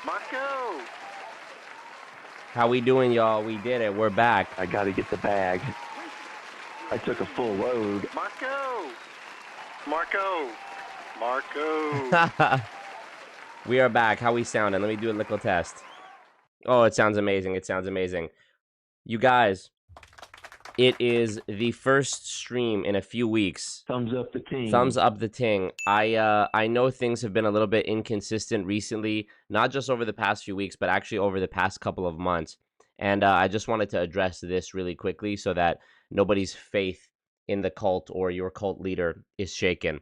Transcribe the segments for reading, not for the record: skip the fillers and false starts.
Marco! How we doing, y'all? We did it. We're back. I gotta get the bag. I took a full load. Marco! Marco! Marco! We are back. How we sounding? Let me do a little test. Oh, it sounds amazing. It sounds amazing. You guys, it is the first stream in a few weeks. Thumbs up the ting. Thumbs up the ting. I know things have been a little bit inconsistent recently, not just over the past few weeks, but actually over the past couple of months. And I just wanted to address this really quickly so that nobody's faith in the cult or your cult leader is shaken.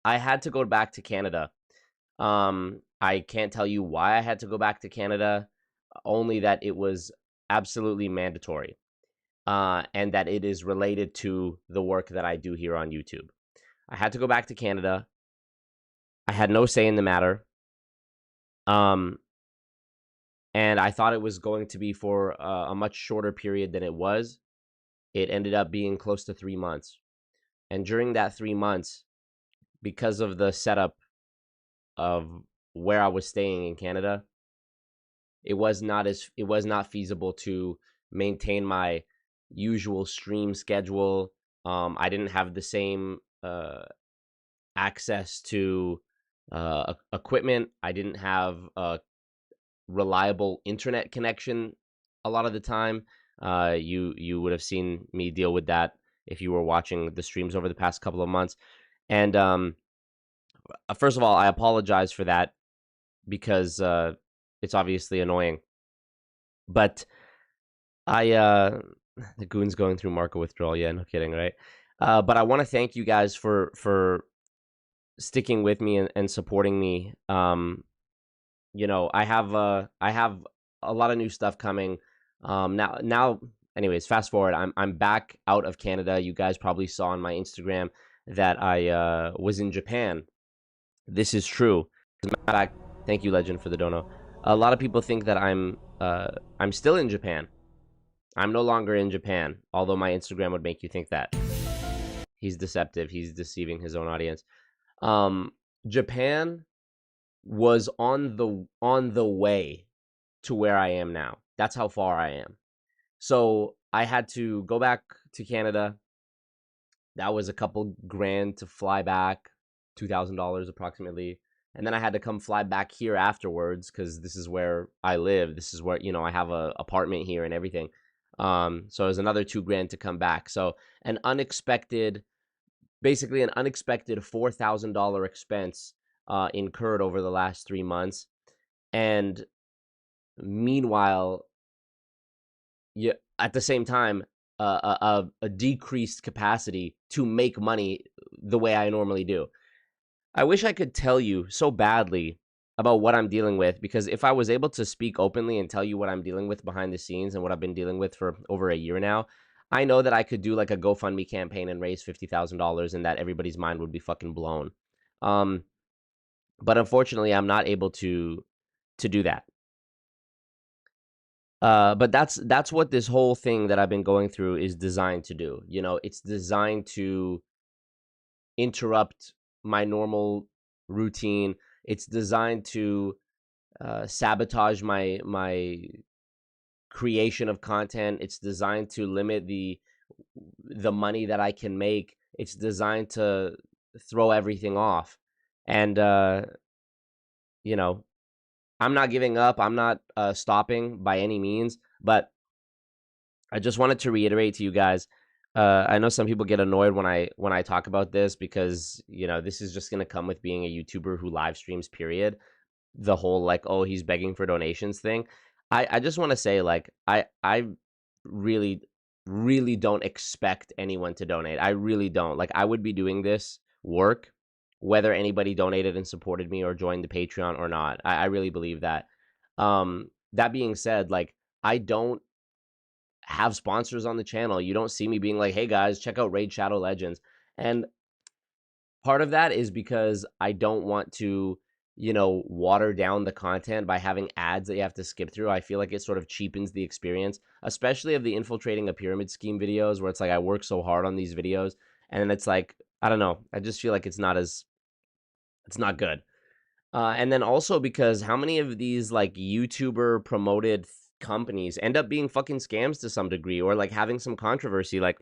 I had to go back to Canada. I can't tell you why I had to go back to Canada, only that it was absolutely mandatory. And that it is related to the work that I do here on YouTube. I had to go back to Canada. I had no say in the matter. And I thought it was going to be for a much shorter period than it was. It ended up being close to 3 months. And during that 3 months, because of the setup of where I was staying in Canada, it was not feasible to maintain my usual stream schedule. I didn't have the same access to equipment. I didn't have a reliable internet connection a lot of the time. You would have seen me deal with that if you were watching the streams over the past couple of months. And first of all, I apologize for that because it's obviously annoying. But the goon's going through market withdrawal. Yeah, no kidding, right? But I want to thank you guys for sticking with me and supporting me. You know, I have a lot of new stuff coming. Now, anyways, fast forward. I'm back out of Canada. You guys probably saw on my Instagram that I was in Japan. This is true. As a matter of fact, thank you, Legend, for the dono. A lot of people think that I'm still in Japan. I'm no longer in Japan, although my Instagram would make you think that. He's deceptive. He's deceiving his own audience. Japan was on the way to where I am now. That's how far I am. So I had to go back to Canada. That was a couple grand to fly back, $2,000 approximately. And then I had to come fly back here afterwards because this is where I live. This is where, I have an apartment here and everything. So it was another $2 grand to come back. So basically an unexpected $4,000 expense incurred over the last 3 months. And meanwhile, at the same time, a decreased capacity to make money the way I normally do. I wish I could tell you so badly about what I'm dealing with, because if I was able to speak openly and tell you what I'm dealing with behind the scenes and what I've been dealing with for over a year now, I know that I could do like a GoFundMe campaign and raise $50,000 and that everybody's mind would be fucking blown. But unfortunately, I'm not able to do that. But that's what this whole thing that I've been going through is designed to do. It's designed to interrupt my normal routine. It's designed to sabotage my creation of content. It's designed to limit the money that I can make. It's designed to throw everything off. And I'm not giving up. I'm not stopping by any means. But I just wanted to reiterate to you guys. I know some people get annoyed when I talk about this because this is just gonna come with being a YouTuber who live streams. Period. The whole like, oh, he's begging for donations thing. I just want to say, like, I really don't expect anyone to donate. I really don't. Like, I would be doing this work whether anybody donated and supported me or joined the Patreon or not. I really believe that. That being said, like, I don't have sponsors on the channel. You don't see me being like, hey guys, check out Raid Shadow Legends. And part of that is because I don't want to, water down the content by having ads that you have to skip through. I feel like it sort of cheapens the experience, especially of the infiltrating a pyramid scheme videos where it's like I work so hard on these videos and then it's like, I don't know, I just feel like it's not good. And then also because how many of these like YouTuber promoted companies end up being fucking scams to some degree, or like having some controversy? Like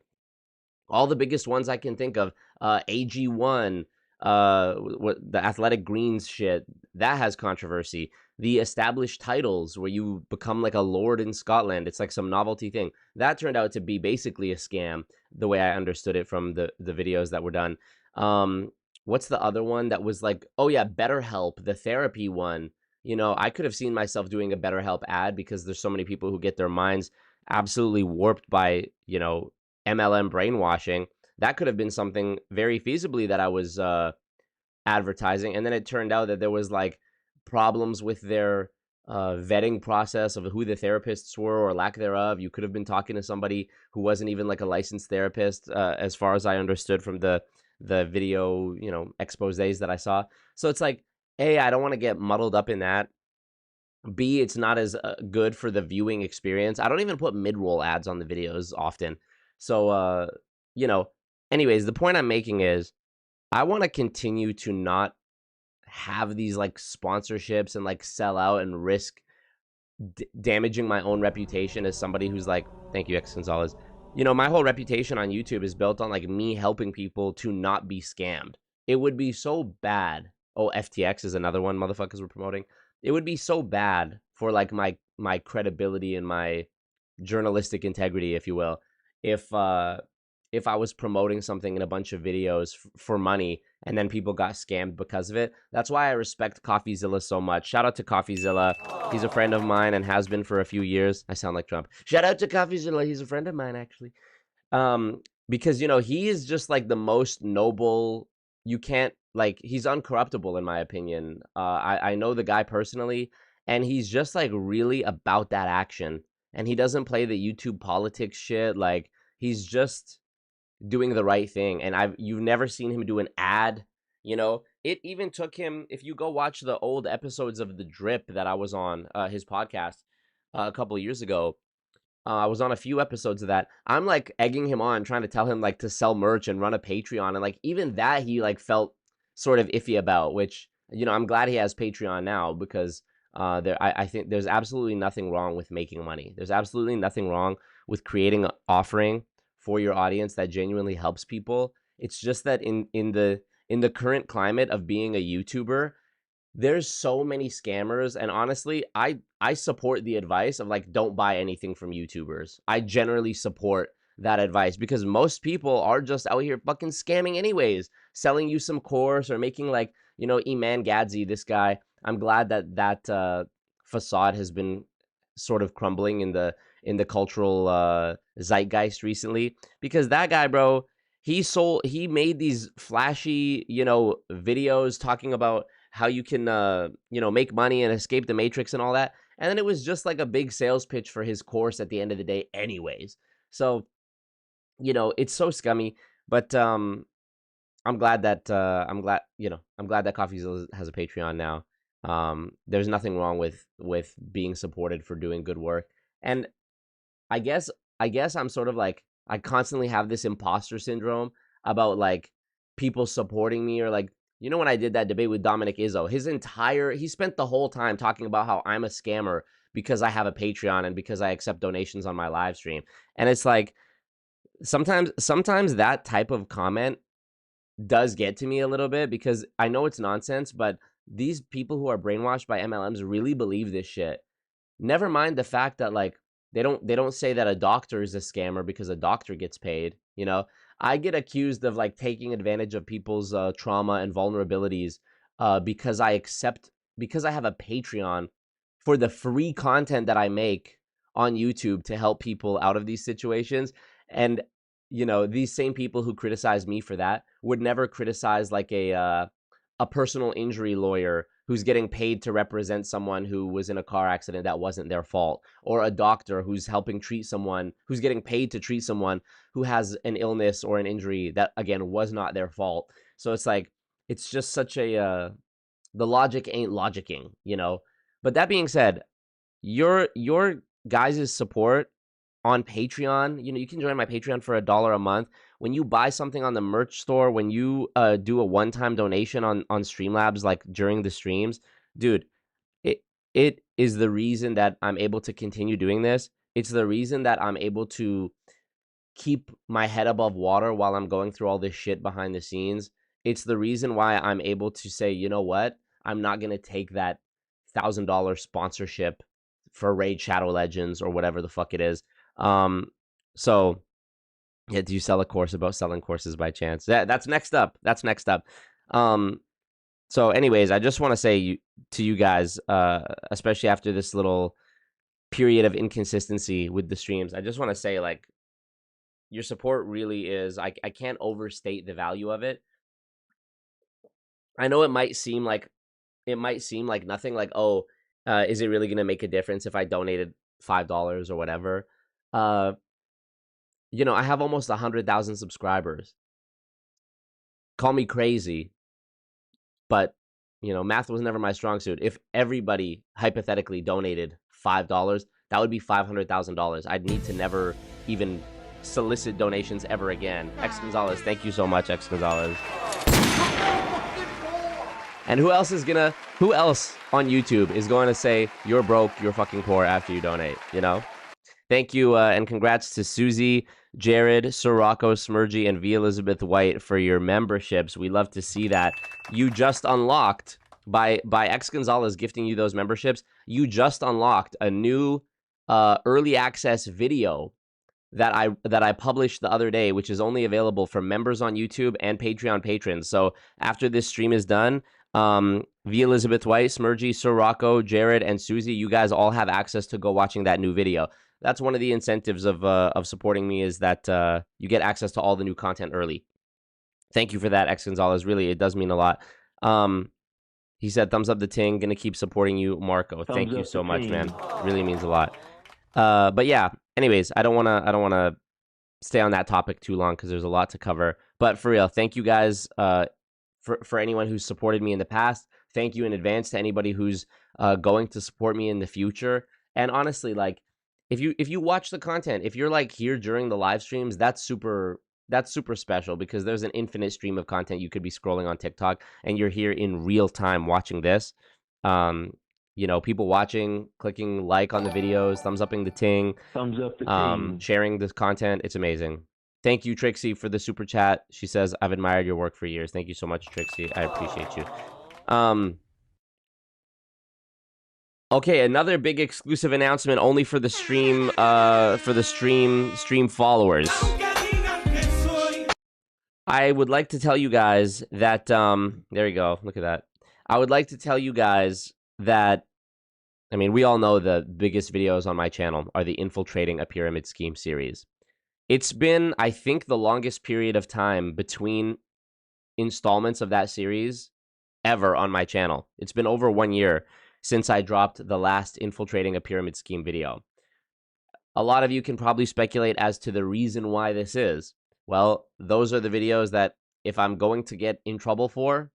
all the biggest ones I can think of, AG1, what the Athletic Greens shit, that has controversy. The established titles where you become like a lord in Scotland, it's like some novelty thing. That turned out to be basically a scam, the way I understood it from the videos that were done. Um, what's the other one that was like, oh yeah, BetterHelp, the therapy one. You know, I could have seen myself doing a BetterHelp ad because there's so many people who get their minds absolutely warped by, you know, MLM brainwashing. That could have been something very feasibly that I was advertising. And then it turned out that there was like problems with their vetting process of who the therapists were or lack thereof. You could have been talking to somebody who wasn't even like a licensed therapist, as far as I understood from the video, you know, exposés that I saw. So it's like, A, I don't want to get muddled up in that. B, it's not as good for the viewing experience. I don't even put mid-roll ads on the videos often. So, you know, anyways, the point I'm making is I want to continue to not have these like sponsorships and like sell out and risk damaging my own reputation as somebody who's like, thank you, X Gonzalez. You know, my whole reputation on YouTube is built on like me helping people to not be scammed. It would be so bad. Oh, FTX is another one motherfuckers were promoting. It would be so bad for like my credibility and my journalistic integrity, if you will, if I was promoting something in a bunch of videos for money and then people got scammed because of it. That's why I respect CoffeeZilla so much. Shout out to CoffeeZilla. He's a friend of mine and has been for a few years. I sound like Trump. Shout out to CoffeeZilla. He's a friend of mine, actually. Because, you know, he is just like the most noble. You can't, like, he's uncorruptible in my opinion. I know the guy personally, and he's just like really about that action. And he doesn't play the YouTube politics shit. Like, he's just doing the right thing. And you've never seen him do an ad. You know, it even took him, if you go watch the old episodes of The Drip that I was on, his podcast, a couple of years ago. I was on a few episodes of that. I'm like egging him on, trying to tell him like to sell merch and run a Patreon, and like even that he like felt sort of iffy about. Which, you know, I'm glad he has Patreon now, because I think there's absolutely nothing wrong with making money. There's absolutely nothing wrong with creating an offering for your audience that genuinely helps people. It's just that in the current climate of being a YouTuber, there's so many scammers, and honestly, I support the advice of like, don't buy anything from YouTubers. I generally support that advice because most people are just out here fucking scamming anyways, selling you some course or making like, you know, Iman Gadzi, this guy. I'm glad that facade has been sort of crumbling in the cultural zeitgeist recently, because that guy, bro, he made these flashy, you know, videos talking about how you can, you know, make money and escape the matrix and all that. And then it was just like a big sales pitch for his course at the end of the day anyways. So, you know, it's so scummy, but I'm glad that I'm glad that CoffeeZilla has a Patreon now. There's nothing wrong with being supported for doing good work. And I guess I'm sort of like, I constantly have this imposter syndrome about like people supporting me, or like, you know, when I did that debate with Dominic Izzo, he spent the whole time talking about how I'm a scammer because I have a Patreon and because I accept donations on my live stream. And it's like, sometimes that type of comment does get to me a little bit, because I know it's nonsense, but these people who are brainwashed by MLMs really believe this shit. Never mind the fact that like they don't say that a doctor is a scammer because a doctor gets paid, you know? I get accused of like taking advantage of people's trauma and vulnerabilities because because I have a Patreon for the free content that I make on YouTube to help people out of these situations. And you know, these same people who criticize me for that would never criticize like a personal injury lawyer who's getting paid to represent someone who was in a car accident that wasn't their fault, or a doctor who's helping treat someone who's getting paid to treat someone who has an illness or an injury that again was not their fault. So it's like, it's just such a the logic ain't logicking, you know. But that being said, your guys' support on Patreon, you know, you can join my Patreon for $1 a month. When you buy something on the merch store, when you do a one-time donation on Streamlabs, like during the streams, dude, it is the reason that I'm able to continue doing this. It's the reason that I'm able to keep my head above water while I'm going through all this shit behind the scenes. It's the reason why I'm able to say, you know what? I'm not going to take that $1,000 sponsorship for Raid Shadow Legends or whatever the fuck it is. So yeah, do you sell a course about selling courses by chance? That's next up. That's next up. So anyways, I just want to say to you guys, especially after this little period of inconsistency with the streams, I just want to say, like, your support really is, I can't overstate the value of it. I know it might seem like nothing, like, oh, is it really going to make a difference if I donated $5 or whatever? You know, I have almost 100,000 subscribers. Call me crazy, but, you know, math was never my strong suit. If everybody hypothetically donated $5, that would be $500,000. I'd need to never even solicit donations ever again. X Gonzalez, thank you so much, X Gonzalez. And who else on YouTube is going to say you're broke, you're fucking poor after you donate, you know? Thank you, and congrats to Susie, Jared, Sirocco, Smurgy, and V. Elizabeth White for your memberships. We love to see that. You just unlocked, by X Gonzalez gifting you those memberships, you just unlocked a new early access video that I published the other day, which is only available for members on YouTube and Patreon patrons. So after this stream is done, V. Elizabeth White, Smurgy, Sirocco, Jared, and Susie, you guys all have access to go watching that new video. That's one of the incentives of supporting me, is that you get access to all the new content early. Thank you for that, X Gonzalez. Really, it does mean a lot. He said, thumbs up the ting, gonna keep supporting you, Marco. Thank you so much, man. Really means a lot. But yeah, anyways, I don't wanna stay on that topic too long because there's a lot to cover. But for real, thank you guys for anyone who's supported me in the past. Thank you in advance to anybody who's going to support me in the future. And honestly, like, if you watch the content, if you're like here during the live streams, that's super special, because there's an infinite stream of content. You could be scrolling on TikTok and you're here in real time watching this. You know, people watching, clicking like on the videos, thumbs upping the ting, Thumbs up the ting. sharing this content. It's amazing. Thank you, Trixie, for the super chat. She says, I've admired your work for years. Thank you so much, Trixie. I appreciate you. Okay, another big exclusive announcement only for the stream, stream followers. I would like to tell you guys that, there you go, look at that. I would like to tell you guys that, I mean, we all know the biggest videos on my channel are the Infiltrating a Pyramid Scheme series. It's been, I think, the longest period of time between installments of that series ever on my channel. It's been over 1 year since I dropped the last Infiltrating a Pyramid Scheme video. A lot of you can probably speculate as to the reason why this is. Well, those are the videos that if I'm going to get in trouble for,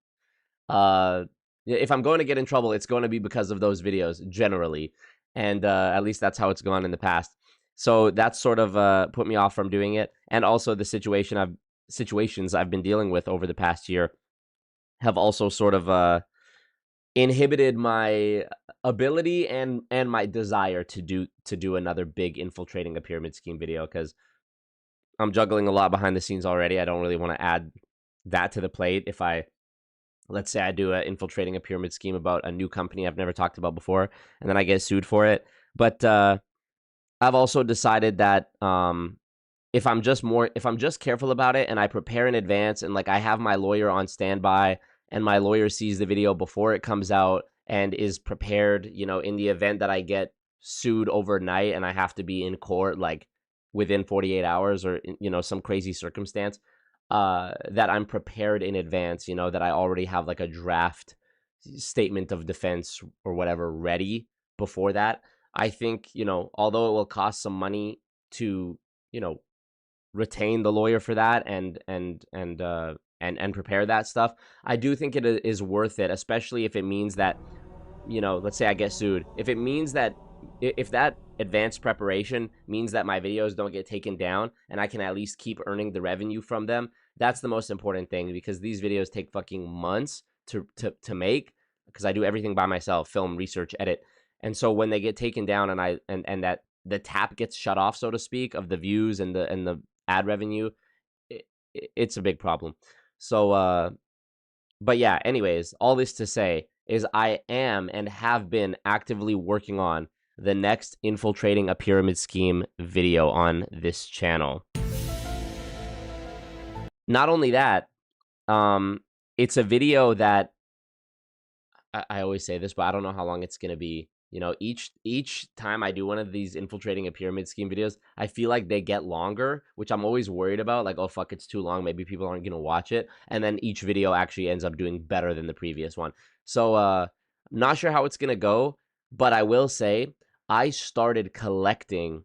if I'm going to get in trouble, it's going to be because of those videos, generally. And at least that's how it's gone in the past. So that's sort of put me off from doing it. And also the situations I've been dealing with over the past year have also sort of inhibited my ability and my desire to do another big Infiltrating a Pyramid Scheme video, because I'm juggling a lot behind the scenes already. I don't really want to add that to the plate if let's say I do a Infiltrating a Pyramid Scheme about a new company I've never talked about before, and then I get sued for it. But I've also decided that if I'm just careful about it and I prepare in advance, and like I have my lawyer on standby, and my lawyer sees the video before it comes out and is prepared, you know, in the event that I get sued overnight and I have to be in court like within 48 hours or, you know, some crazy circumstance, that I'm prepared in advance, you know, that I already have like a draft statement of defense or whatever ready before that. I think, you know, although it will cost some money to, you know, retain the lawyer for that and prepare that stuff, I do think it is worth it, especially if it means that, you know, let's say I get sued. If it means that if that advanced preparation means that my videos don't get taken down and I can at least keep earning the revenue from them, that's the most important thing, because these videos take fucking months to make, because I do everything by myself, film, research, edit. And so when they get taken down and that the tap gets shut off, so to speak, of the views and the ad revenue, it's a big problem. So but yeah, anyways, all this to say is I am and have been actively working on the next infiltrating a pyramid scheme video on this channel. Not only that, it's a video that I always say this, but I don't know how long it's gonna be. You know, each time I do one of these infiltrating a pyramid scheme videos, I feel like they get longer, which I'm always worried about. Like, oh fuck, it's too long. Maybe people aren't gonna watch it. And then each video actually ends up doing better than the previous one. So not sure how it's gonna go, but I will say I started collecting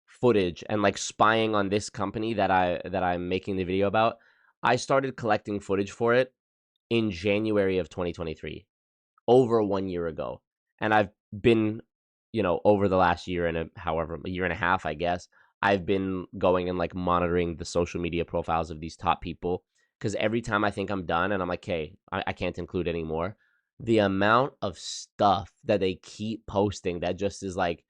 footage and like spying on this company that I'm making the video about. I started collecting footage for it in January of 2023, over 1 year ago. And I've been, you know, over the last year and a year and a half, I guess, I've been going and like monitoring the social media profiles of these top people. Because every time I think I'm done and I'm like, hey, I can't include anymore, the amount of stuff that they keep posting that just is like,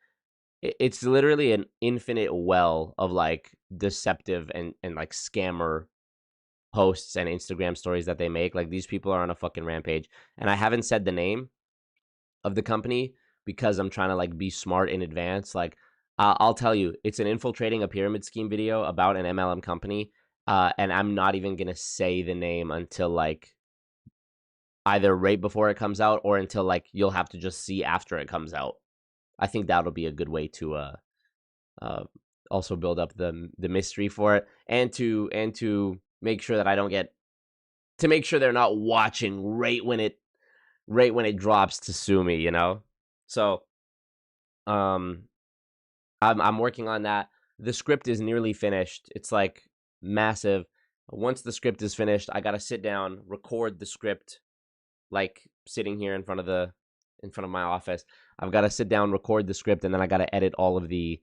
it's literally an infinite well of like deceptive and like scammer posts and Instagram stories that they make. Like, these people are on a fucking rampage. And I haven't said the name of the company because I'm trying to like be smart in advance. Like, I'll tell you, it's an infiltrating a pyramid scheme video about an MLM company. And I'm not even going to say the name until like either right before it comes out or until like you'll have to just see after it comes out. I think that'll be a good way to uh, also build up the mystery for it, and to make sure that I don't get to make sure they're not watching right when it drops to sue me, you know? So um I'm working on that. The script is nearly finished. It's like massive. Once the script is finished, I got to sit down, record the script, like sitting here in front of my office. I've got to sit down, record the script, and then I got to edit all of the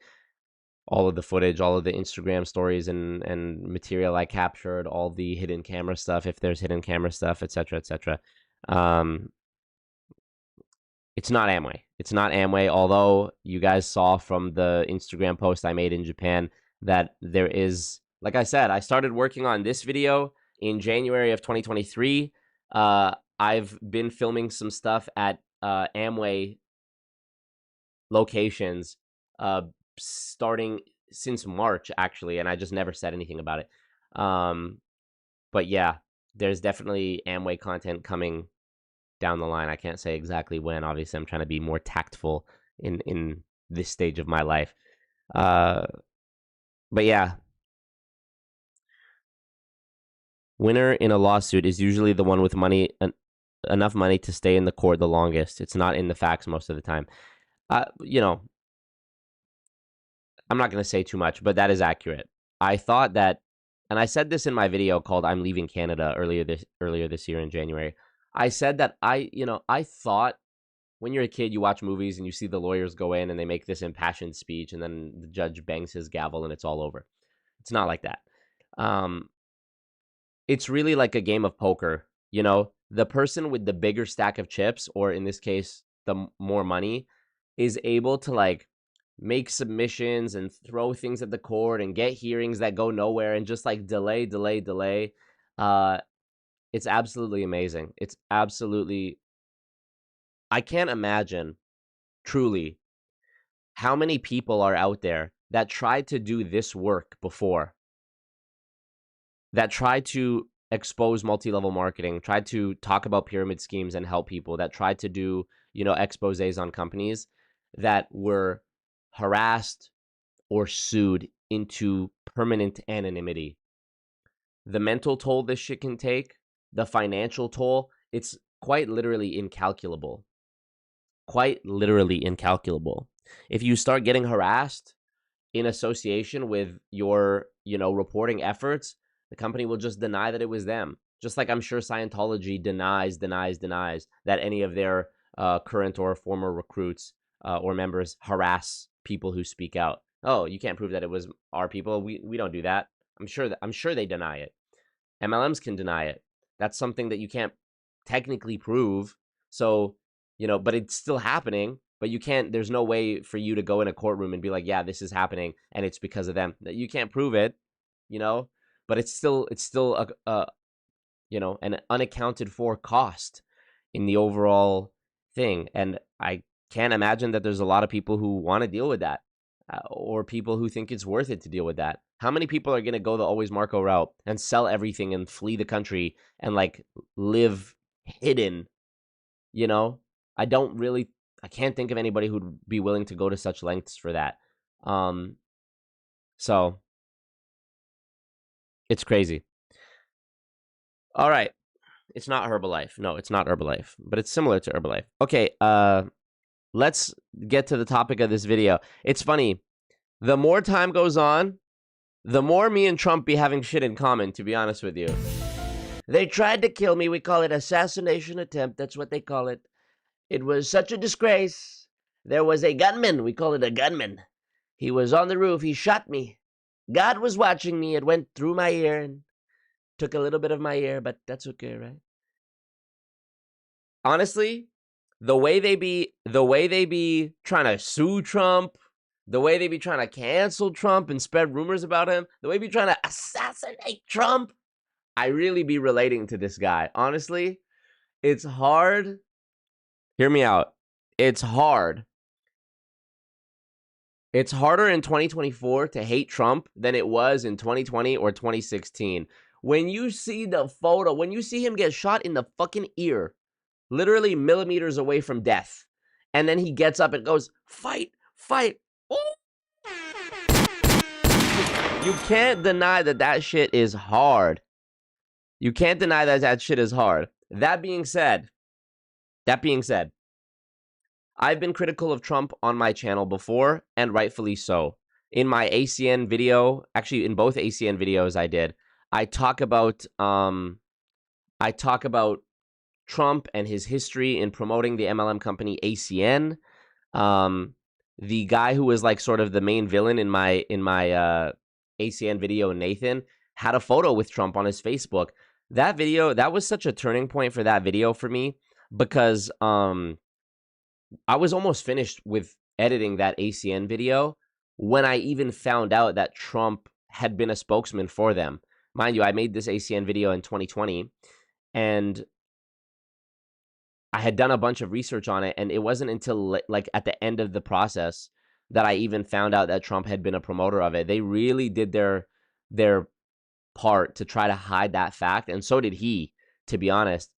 footage, all of the Instagram stories and material I captured, all the hidden camera stuff, if there's hidden camera stuff, etc., etc. Um, it's not Amway. It's not Amway, although you guys saw from the Instagram post I made in Japan that there is, like I said, I started working on this video in January of 2023. I've been filming some stuff at Amway locations starting since March, actually, and I just never said anything about it. But yeah, there's definitely Amway content coming down the line. I can't say exactly when. Obviously, I'm trying to be more tactful in this stage of my life. But yeah, winner in a lawsuit is usually the one with money, enough money to stay in the court the longest. It's not in the facts most of the time. You know, I'm not going to say too much, but that is accurate. I thought that, and I said this in my video called "I'm Leaving Canada" earlier this year in January. I said that I thought when you're a kid, you watch movies and you see the lawyers go in and they make this impassioned speech, and then the judge bangs his gavel and it's all over. It's not like that. Um, it's really like a game of poker. You know, the person with the bigger stack of chips, or in this case, the more money, is able to like make submissions and throw things at the court and get hearings that go nowhere and just like delay. Uh, it's absolutely amazing. It's absolutely, I can't imagine truly how many people are out there that tried to do this work before, that tried to expose multi-level marketing, tried to talk about pyramid schemes and help people, that tried to do, exposés on companies that were harassed or sued into permanent anonymity. The mental toll this shit can take, the financial toll, it's quite literally incalculable. Quite literally incalculable. If you start getting harassed in association with your, reporting efforts, the company will just deny that it was them. Just like I'm sure Scientology denies that any of their current or former recruits or members harass people who speak out. Oh, you can't prove that it was our people. We don't do that. I'm sure they deny it. MLMs can deny it. That's something that you can't technically prove. So, but it's still happening. But you can't. There's no way for you to go in a courtroom and be like, yeah, this is happening, and it's because of them. You can't prove it. But it's still an unaccounted for cost in the overall thing. And I can't imagine that there's a lot of people who want to deal with that, or people who think it's worth it to deal with that. How many people are going to go the Always Marco route and sell everything and flee the country and live hidden? I can't think of anybody who'd be willing to go to such lengths for that. So it's crazy. All right. It's not Herbalife. No, it's not Herbalife, but it's similar to Herbalife. Okay, let's get to the topic of this video. It's funny. The more time goes on, the more me and Trump be having shit in common, to be honest with you. They tried to kill me. We call it assassination attempt. That's what they call it. It was such a disgrace. There was a gunman. We call it a gunman. He was on the roof. He shot me. God was watching me. It went through my ear and took a little bit of my ear, but that's okay, right? Honestly, the way they be trying to sue Trump, the way they be trying to cancel Trump and spread rumors about him, the way they be trying to assassinate Trump, I really be relating to this guy. Honestly, it's hard. Hear me out. It's hard. It's harder in 2024 to hate Trump than it was in 2020 or 2016. When you see the photo, when you see him get shot in the fucking ear, literally millimeters away from death, and then he gets up and goes, fight, fight. Ooh. You can't deny that shit is hard. You can't deny that shit is hard. That being said, I've been critical of Trump on my channel before, and rightfully so. In my ACN video, actually in both ACN videos I talk about Trump and his history in promoting the MLM company ACN. The guy who was sort of the main villain in my ACN video, Nathan, had a photo with Trump on his Facebook. That video, that was such a turning point for that video for me, because I was almost finished with editing that ACN video when I even found out that Trump had been a spokesman for them. Mind you, I made this ACN video in 2020, and I had done a bunch of research on it, and it wasn't until at the end of the process that I even found out that Trump had been a promoter of it. They really did their part to try to hide that fact, and so did he, to be honest.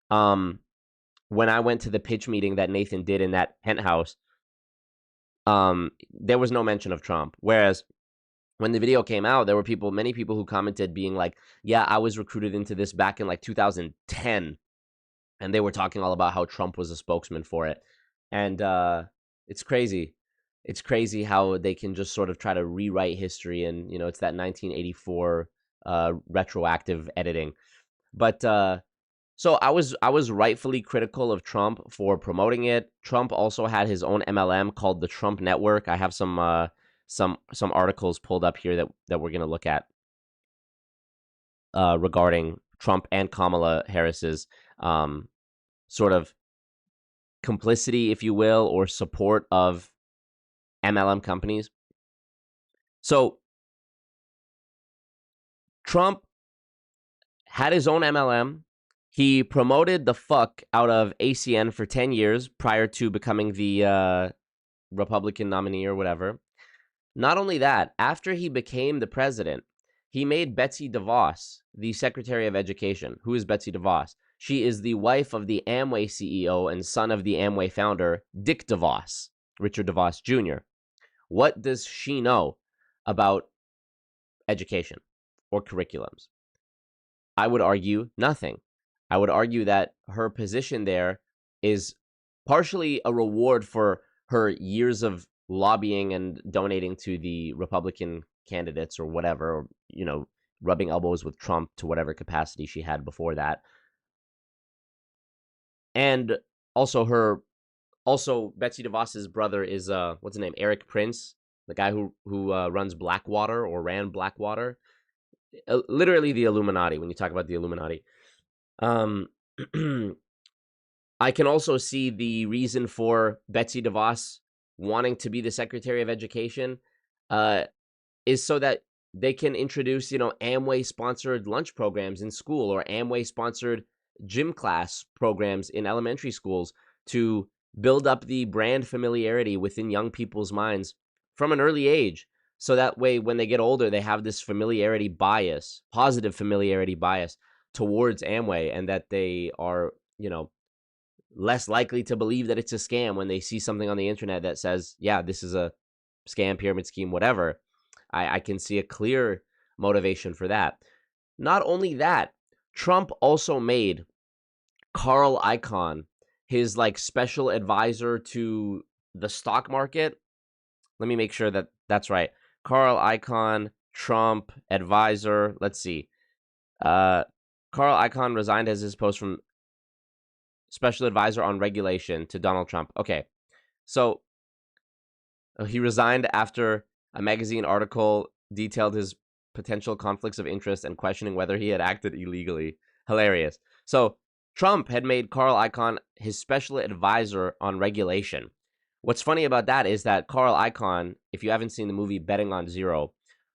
When I went to the pitch meeting that Nathan did in that penthouse, there was no mention of Trump. Whereas when the video came out, there were many people who commented being like, yeah, I was recruited into this back in 2010. And they were talking all about how Trump was a spokesman for it. And it's crazy. It's crazy how they can just sort of try to rewrite history. And, it's that 1984 retroactive editing. But so I was rightfully critical of Trump for promoting it. Trump also had his own MLM called the Trump Network. I have some articles pulled up here that we're going to look at regarding Trump and Kamala Harris's sort of complicity, if you will, or support of MLM companies. So Trump had his own MLM. He promoted the fuck out of ACN for 10 years prior to becoming the Republican nominee or whatever. Not only that, after he became the president, he made Betsy DeVos the Secretary of Education. Who is Betsy DeVos? She is the wife of the Amway CEO and son of the Amway founder, Dick DeVos, Richard DeVos Jr. What does she know about education or curriculums? I would argue nothing. I would argue that her position there is partially a reward for her years of lobbying and donating to the Republican candidates or whatever, or, rubbing elbows with Trump to whatever capacity she had before that. And also her Also, Betsy DeVos's brother is what's his name? Eric Prince, the guy who runs Blackwater or ran Blackwater. Literally the Illuminati. When you talk about the Illuminati, um, I can also see the reason for Betsy DeVos wanting to be the Secretary of Education, is so that they can introduce, Amway sponsored lunch programs in school or Amway sponsored gym class programs in elementary schools to build up the brand familiarity within young people's minds from an early age. So that way, when they get older, they have this familiarity bias, positive familiarity bias towards Amway, and that they are, less likely to believe that it's a scam when they see something on the internet that says, yeah, this is a scam, pyramid scheme, whatever. I can see a clear motivation for that. Not only that, Trump also made Carl Icahn his special advisor to the stock market. Let me make sure that that's right. Carl Icahn, Trump advisor. Let's see. Carl Icahn resigned as his post from special advisor on regulation to Donald Trump. Okay, so he resigned after a magazine article detailed his potential conflicts of interest and questioning whether he had acted illegally. Hilarious. So Trump had made Carl Icahn his special advisor on regulation. What's funny about that is that Carl Icahn, if you haven't seen the movie Betting on Zero,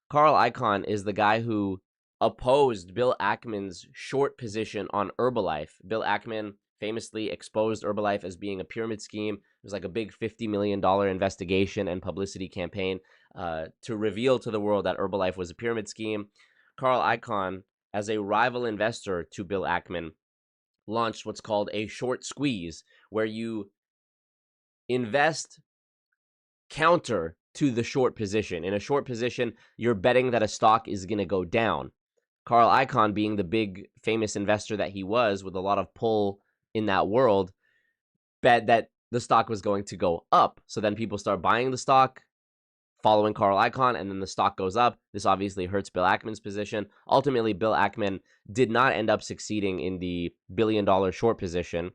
Carl Icahn is the guy who opposed Bill Ackman's short position on Herbalife. Bill Ackman famously exposed Herbalife as being a pyramid scheme. It was like a big $50 million investigation and publicity campaign to reveal to the world that Herbalife was a pyramid scheme. Carl Icahn, as a rival investor to Bill Ackman, launched what's called a short squeeze, where you invest counter to the short position. In a short position, you're betting that a stock is going to go down. Carl Icahn, being the big famous investor that he was with a lot of pull in that world, bet that the stock was going to go up. So then people start buying the stock, following Carl Icahn, and then the stock goes up. This obviously hurts Bill Ackman's position. Ultimately, Bill Ackman did not end up succeeding in the billion-dollar short position,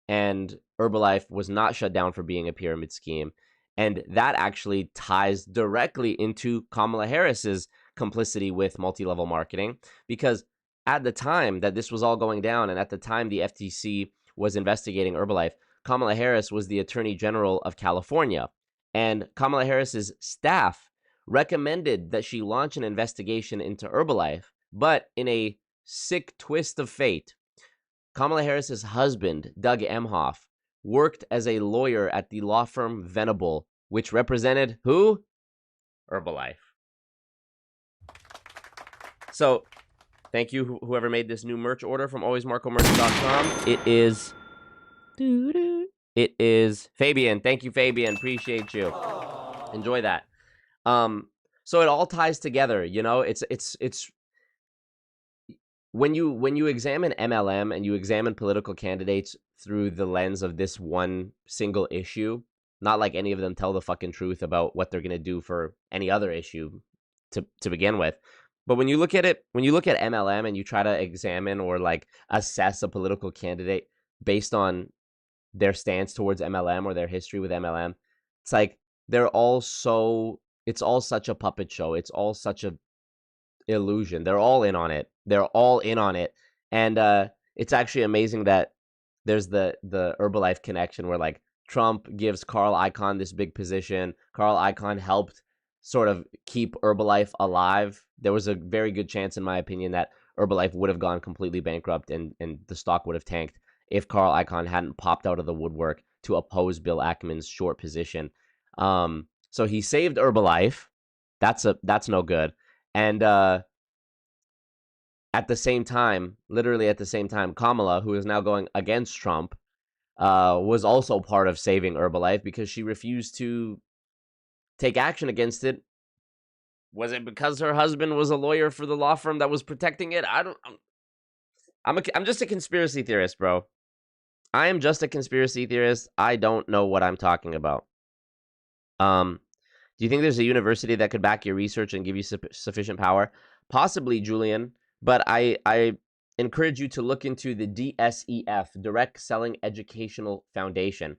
and Herbalife was not shut down for being a pyramid scheme. And that actually ties directly into Kamala Harris's complicity with multi-level marketing, because at the time that this was all going down, and at the time the FTC was investigating Herbalife, Kamala Harris was the Attorney General of California. And Kamala Harris's staff recommended that she launch an investigation into Herbalife, but in a sick twist of fate, Kamala Harris's husband, Doug Emhoff, worked as a lawyer at the law firm Venable, which represented who? Herbalife. So, thank you, whoever made this new merch order from alwaysmarcomerch.com. It is Fabian. Thank you, Fabian. Appreciate you. Enjoy that. So it all ties together, it's when you examine MLM and you examine political candidates through the lens of this one single issue, not like any of them tell the fucking truth about what they're going to do for any other issue to begin with. But when you look at MLM and you try to examine or assess a political candidate based on their stance towards MLM or their history with MLM, it's like it's all such a puppet show. It's all such a illusion. They're all in on it. And it's actually amazing that there's the Herbalife connection where Trump gives Carl Icahn this big position. Carl Icahn helped sort of keep Herbalife alive. There was a very good chance, in my opinion, that Herbalife would have gone completely bankrupt and the stock would have tanked if Carl Icahn hadn't popped out of the woodwork to oppose Bill Ackman's short position. So he saved Herbalife. That's no good. And at the same time, literally at the same time, Kamala, who is now going against Trump, was also part of saving Herbalife because she refused to take action against it. Was it because her husband was a lawyer for the law firm that was protecting it? I'm just a conspiracy theorist, bro. I am just a conspiracy theorist. I don't know what I'm talking about. Do you think there's a university that could back your research and give you sufficient power? Possibly, Julian, but I encourage you to look into the DSEF, Direct Selling Educational Foundation.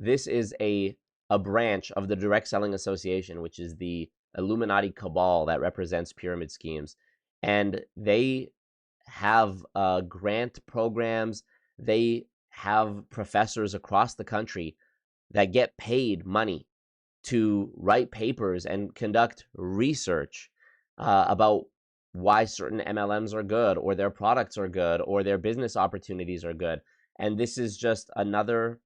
This is a branch of the Direct Selling Association, which is the Illuminati cabal that represents pyramid schemes. And they have grant programs. They have professors across the country that get paid money to write papers and conduct research about why certain MLMs are good, or their products are good, or their business opportunities are good. And this is just another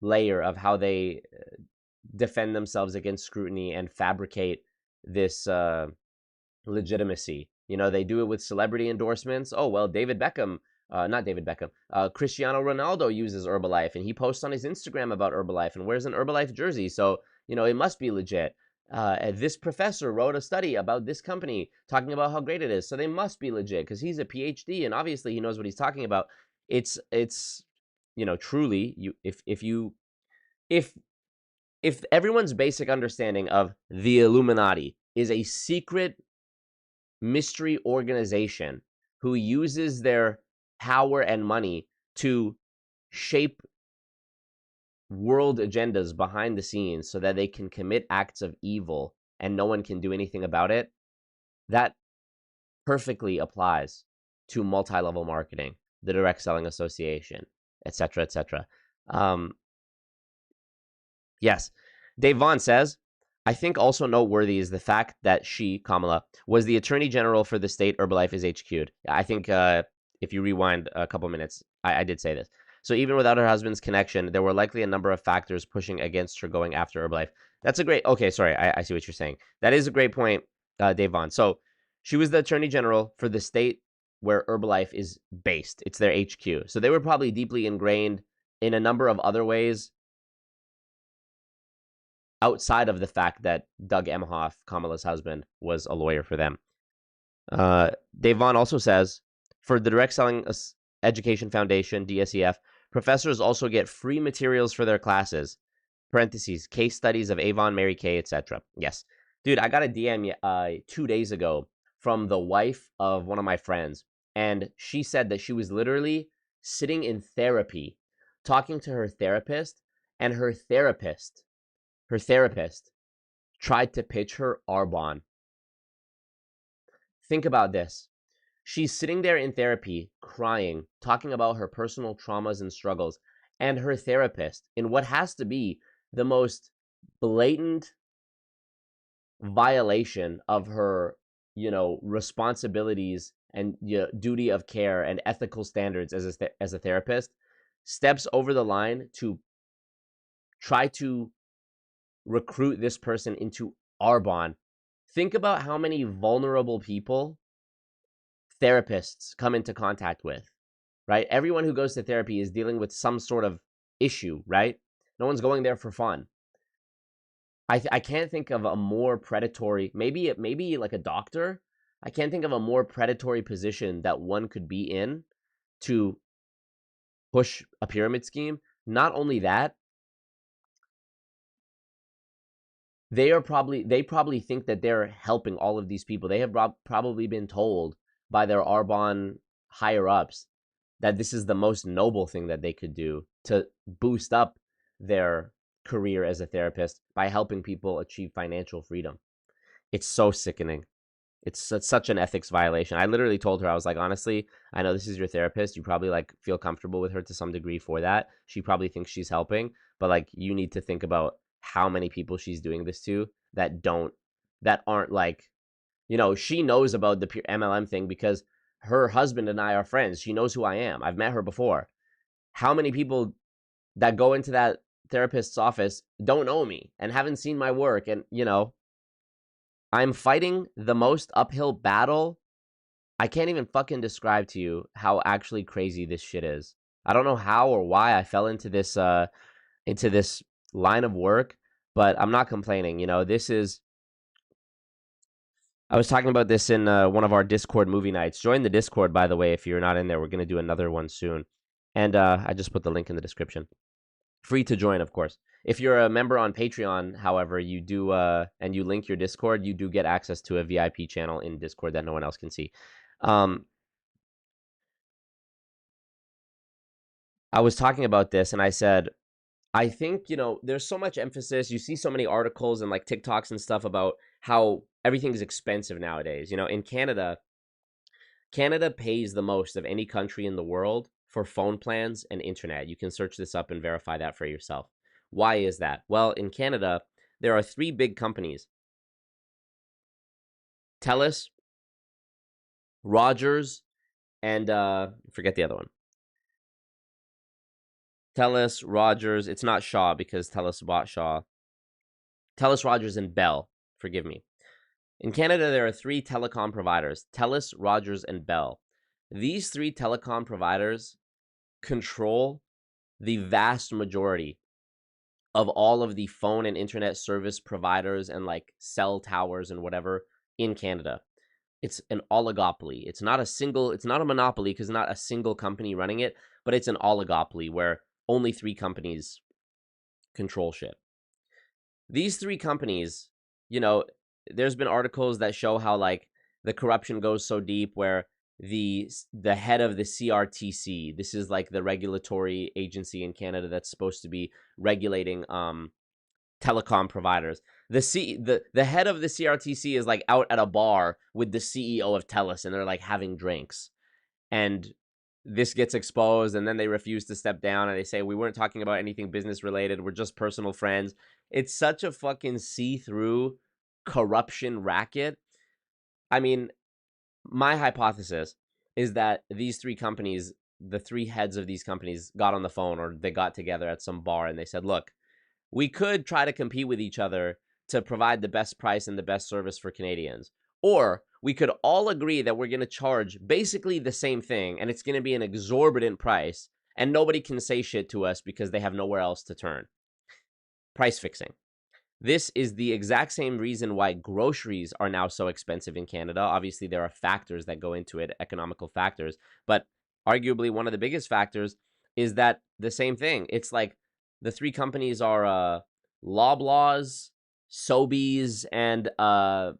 layer of how they defend themselves against scrutiny and fabricate this legitimacy. You know, they do it with celebrity endorsements. Oh, well, David Beckham, not David Beckham, Cristiano Ronaldo uses Herbalife, and he posts on his Instagram about Herbalife and wears an Herbalife jersey. So, you know, it must be legit. This professor wrote a study about this company talking about how great it is. So they must be legit because he's a PhD and obviously he knows what he's talking about. It's, you know, truly, if everyone's basic understanding of the Illuminati is a secret mystery organization who uses their power and money to shape world agendas behind the scenes so that they can commit acts of evil and no one can do anything about it, that perfectly applies to multi-level marketing, the Direct Selling Association, etc., etc. Yes. Dave Vaughn says, I think also noteworthy is the fact that she, Kamala, was the Attorney General for the state Herbalife is HQ'd. I think if you rewind a couple minutes, I did say this. So even without her husband's connection, there were likely a number of factors pushing against her going after Herbalife. That's a great... Okay, sorry, I see what you're saying. That is a great point, Dave Vaughn. So she was the Attorney General for the state where Herbalife is based. It's their HQ. So they were probably deeply ingrained in a number of other ways outside of the fact that Doug Emhoff, Kamala's husband, was a lawyer for them. Dave Vaughn also says, for the Direct Selling Education Foundation, DSEF, professors also get free materials for their classes, parentheses, case studies of Avon, Mary Kay, etc. Yes. Dude, I got a DM 2 days ago from the wife of one of my friends, and she said that she was literally sitting in therapy, talking to her therapist, and her therapist tried to pitch her arbonne. Think about this. She's sitting there in therapy, crying, talking about her personal traumas and struggles, and her therapist, in what has to be the most blatant violation of her, you know, responsibilities and duty of care and ethical standards as a therapist, steps over the line to try to recruit this person into arbonne. Think about how many vulnerable people therapists come into contact with, right? Everyone who goes to therapy is dealing with some sort of issue, right? No one's going there for fun. I can't think of a more predatory, maybe like a doctor. I can't think of a more predatory position that one could be in to push a pyramid scheme. Not only that, they probably think that they're helping all of these people. They have probably been told by their arbonne higher ups that this is the most noble thing that they could do to boost up their career as a therapist by helping people achieve financial freedom. It's so sickening. It's such an ethics violation. I literally told her, I was like, honestly, I know this is your therapist. You probably like feel comfortable with her to some degree for that. She probably thinks she's helping, but like you need to think about how many people she's doing this to that aren't like, you know, she knows about the MLM thing because her husband and I are friends. She knows who I am. I've met her before. How many people that go into that therapist's office don't know me and haven't seen my work? And, you know, I'm fighting the most uphill battle. I can't even fucking describe to you how actually crazy this shit is. I don't know how or why I fell into this line of work, but I'm not complaining. You know, this is... I was talking about this in one of our Discord movie nights. Join the Discord, by the way, if you're not in there. We're going to do another one soon. And I just put the link in the description. Free to join, of course. If you're a member on Patreon, however, you do, and you link your Discord, you do get access to a VIP channel in Discord that no one else can see. I was talking about this, and I said, I think, there's so much emphasis. You see so many articles and like TikToks and stuff about how everything is expensive nowadays. In Canada, Canada pays the most of any country in the world for phone plans and internet. You can search this up and verify that for yourself. Why is that? Well, in Canada, there are three big companies: TELUS, Rogers, and forget the other one. TELUS, Rogers. It's not Shaw because TELUS bought Shaw. TELUS, Rogers, and Bell. Forgive me. In Canada, there are three telecom providers: TELUS, Rogers, and Bell. These three telecom providers control the vast majority of all of the phone and internet service providers and like cell towers and whatever in Canada. It's an oligopoly. It's not a monopoly because not a single company running it, but it's an oligopoly where only three companies control shit. These three companies, there's been articles that show how like the corruption goes so deep where the head of the CRTC, this is like the regulatory agency in Canada that's supposed to be regulating telecom providers. The head of the CRTC is like out at a bar with the CEO of TELUS and they're like having drinks. And this gets exposed and then they refuse to step down and they say, we weren't talking about anything business related. We're just personal friends. It's such a fucking see-through corruption racket. I mean, my hypothesis is that these three companies, the three heads of these companies got on the phone or they got together at some bar and they said, look, we could try to compete with each other to provide the best price and the best service for Canadians. Or we could all agree that we're going to charge basically the same thing and it's going to be an exorbitant price and nobody can say shit to us because they have nowhere else to turn. Price fixing. This is the exact same reason why groceries are now so expensive in Canada. Obviously, there are factors that go into it, economical factors, but arguably one of the biggest factors is that the same thing. It's like the three companies are Loblaws, Sobeys, and I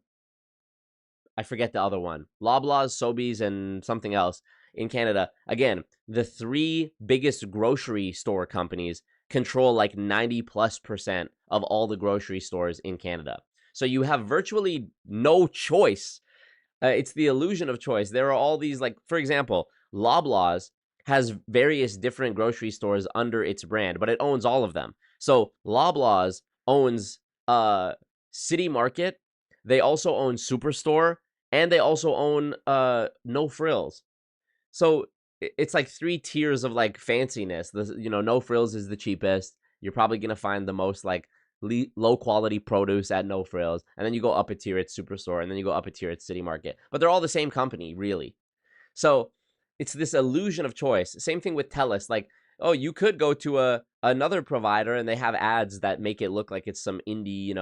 forget the other one. Loblaws, Sobeys, and something else in Canada. Again, the three biggest grocery store companies control like 90+% of all the grocery stores in Canada. So you have virtually no choice. It's the illusion of choice. There are all these, like, for example, Loblaws has various different grocery stores under its brand, but it owns all of them. So Loblaws owns City Market. They also own Superstore, and they also own No Frills. So it's like three tiers of like fanciness. No Frills is the cheapest. You're probably gonna find the most like low quality produce at No Frills, and then you go up a tier at Superstore, and then you go up a tier at City Market. But they're all the same company, really. So it's this illusion of choice. Same thing with TELUS. Like, oh, you could go to another provider, and they have ads that make it look like it's some indie,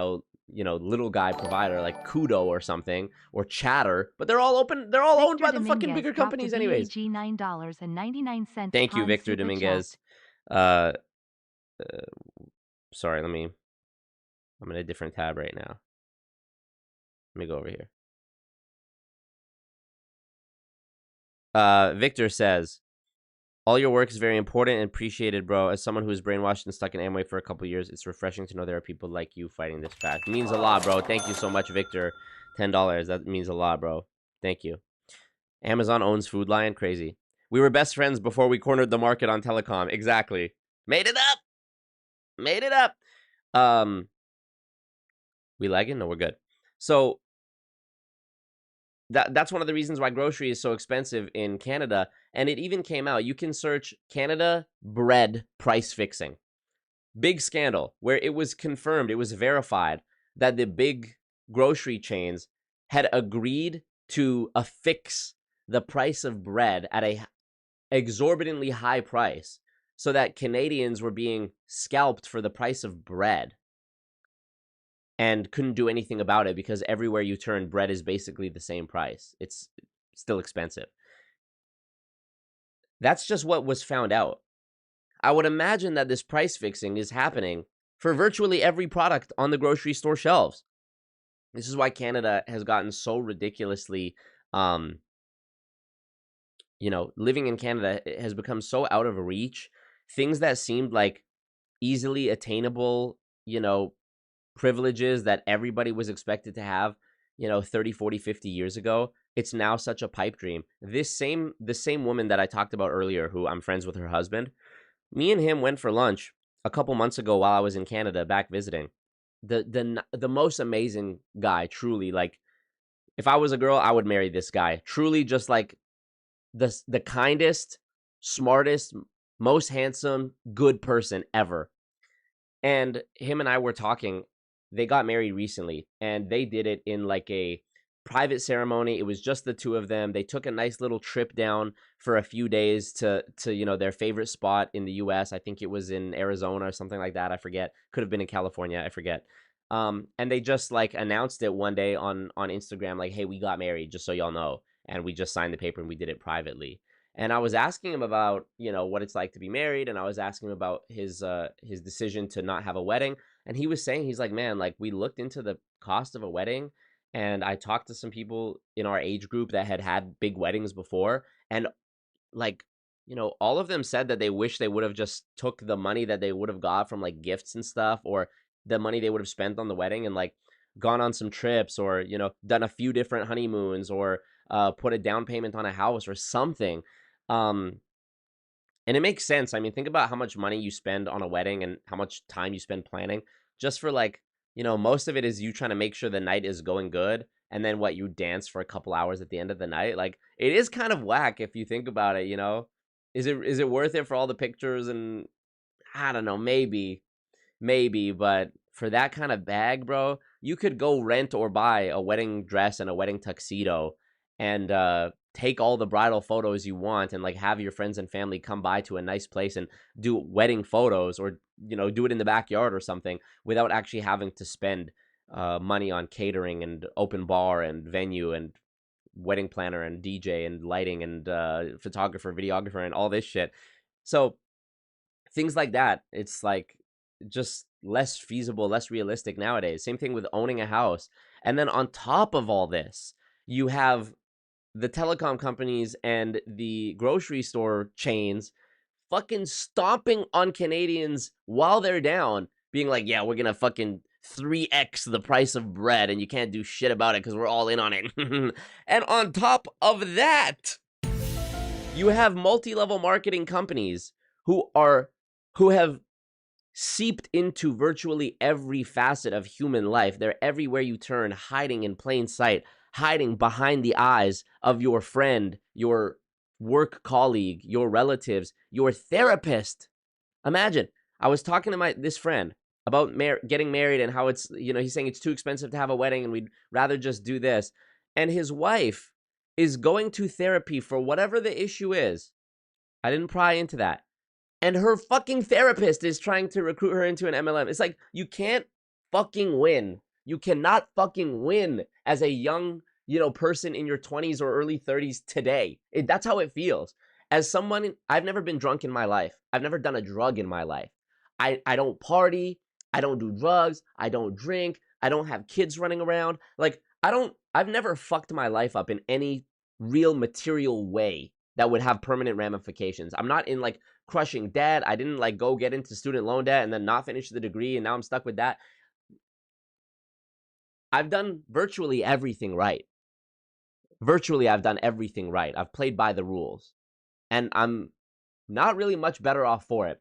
little guy provider like Kudo or something or Chatter, but they're all open. They're all owned by the fucking bigger companies, anyways. $9.99. Thank you, Victor Dominguez. Sorry, I'm in a different tab right now. Let me go over here. Victor says, all your work is very important and appreciated, bro. As someone who is brainwashed and stuck in Amway for a couple years, it's refreshing to know there are people like you fighting this fight. It means a lot, bro. Thank you so much, Victor. $10. That means a lot, bro. Thank you. Amazon owns Food Lion. Crazy. We were best friends before we cornered the market on telecom. Exactly. Made it up. Made it up. We lagging? No, we're good. So that's one of the reasons why grocery is so expensive in Canada. And it even came out. You can search Canada bread price fixing. Big scandal where it was confirmed, it was verified that the big grocery chains had agreed to affix the price of bread at a exorbitantly high price so that Canadians were being scalped for the price of bread and couldn't do anything about it because everywhere you turn, bread is basically the same price. It's still expensive. That's just what was found out. I would imagine that this price fixing is happening for virtually every product on the grocery store shelves. This is why Canada has gotten so ridiculously, living in Canada has become so out of reach. Things that seemed like easily attainable, privileges that everybody was expected to have, 30, 40, 50 years ago. It's now such a pipe dream. The same woman that I talked about earlier, who I'm friends with her husband, me and him went for lunch a couple months ago while I was in Canada back visiting. The most amazing guy, truly. Like, if I was a girl, I would marry this guy. Truly, just like the kindest, smartest, most handsome, good person ever. And him and I were talking. They got married recently, and they did it in like a private ceremony. It was just the two of them. They took a nice little trip down for a few days to their favorite spot in the US. I think it was in Arizona or something like that. I forget. Could have been in California. I forget. And they just like announced it one day on Instagram, like, hey, we got married, just so y'all know. And we just signed the paper and we did it privately. And I was asking him about, what it's like to be married. And I was asking him about his decision to not have a wedding. And he was saying, he's like, man, like, we looked into the cost of a wedding, and I talked to some people in our age group that had big weddings before. And like, all of them said that they wish they would have just took the money that they would have got from like gifts and stuff, or the money they would have spent on the wedding, and like gone on some trips, or, done a few different honeymoons, or put a down payment on a house or something. And it makes sense. I mean, think about how much money you spend on a wedding and how much time you spend planning just for like, most of it is you trying to make sure the night is going good. And then you dance for a couple hours at the end of the night. Like, it is kind of whack if you think about it, Is it worth it for all the pictures? And I don't know, maybe, but for that kind of bag, bro, you could go rent or buy a wedding dress and a wedding tuxedo and take all the bridal photos you want, and like have your friends and family come by to a nice place and do wedding photos, or do it in the backyard or something, without actually having to spend money on catering and open bar and venue and wedding planner and DJ and lighting and photographer, videographer, and all this shit. So things like that, it's like just less feasible, less realistic nowadays. Same thing with owning a house. And then on top of all this, you have the telecom companies and the grocery store chains fucking stomping on Canadians while they're down, being like, yeah, we're gonna fucking 3x the price of bread, and you can't do shit about it because we're all in on it. And on top of that, you have multi-level marketing companies who have seeped into virtually every facet of human life. They're everywhere you turn, hiding in plain sight, hiding behind the eyes of your friend, your work colleague, your relatives, your therapist. Imagine, I was talking to this friend about getting married and how it's, he's saying it's too expensive to have a wedding and we'd rather just do this. And his wife is going to therapy for whatever the issue is. I didn't pry into that. And her fucking therapist is trying to recruit her into an MLM. It's like, you can't fucking win. You cannot fucking win as a young, person in your 20s or early 30s today. That's how it feels. As someone, I've never been drunk in my life. I've never done a drug in my life. I don't party. I don't do drugs. I don't drink. I don't have kids running around. Like, I've never fucked my life up in any real material way that would have permanent ramifications. I'm not in like crushing debt. I didn't like go get into student loan debt and then not finish the degree, and now I'm stuck with that. I've done virtually everything right. I've done everything right. I've played by the rules, and I'm not really much better off for it.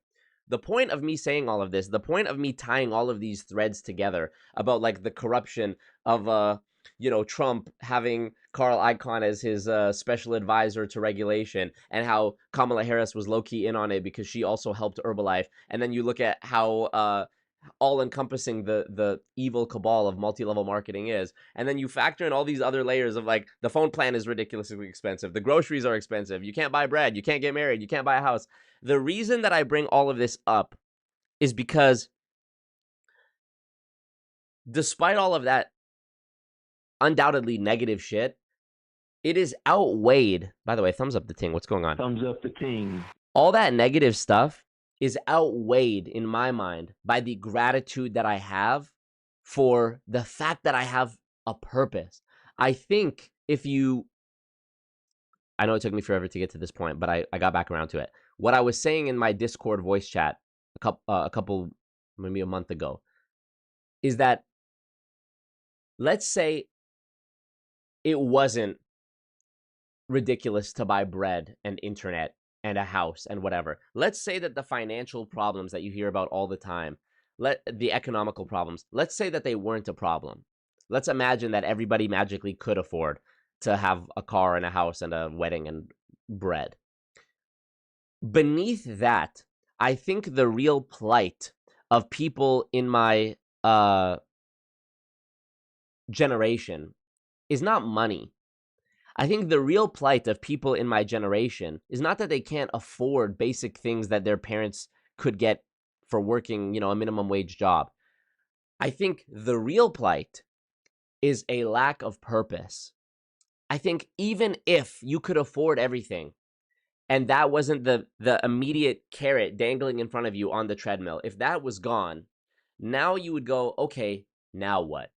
The point of me saying all of this, the point of me tying all of these threads together about like the corruption of Trump having Carl Icahn as his special advisor to regulation, and how Kamala Harris was low-key in on it because she also helped Herbalife. And then you look at how all-encompassing the evil cabal of multi-level marketing is. And then you factor in all these other layers of like, the phone plan is ridiculously expensive. The groceries are expensive. You can't buy bread. You can't get married. You can't buy a house. The reason that I bring all of this up is because despite all of that undoubtedly negative shit, it is outweighed. By the way, thumbs up the ting. What's going on? Thumbs up the ting. All that negative stuff is outweighed in my mind by the gratitude that I have for the fact that I have a purpose. I think I know it took me forever to get to this point, but I got back around to it. What I was saying in my Discord voice chat a couple, maybe a month ago, is that let's say it wasn't ridiculous to buy bread and internet and a house and whatever. Let's say that the financial problems that you hear about all the time, the economical problems, let's say that they weren't a problem. Let's imagine that everybody magically could afford to have a car and a house and a wedding and bread. Beneath that, I think the real plight of people in my generation is not money. I think the real plight of people in my generation is not that they can't afford basic things that their parents could get for working, a minimum wage job. I think the real plight is a lack of purpose. I think even if you could afford everything and that wasn't the immediate carrot dangling in front of you on the treadmill, if that was gone, now you would go, okay, now what?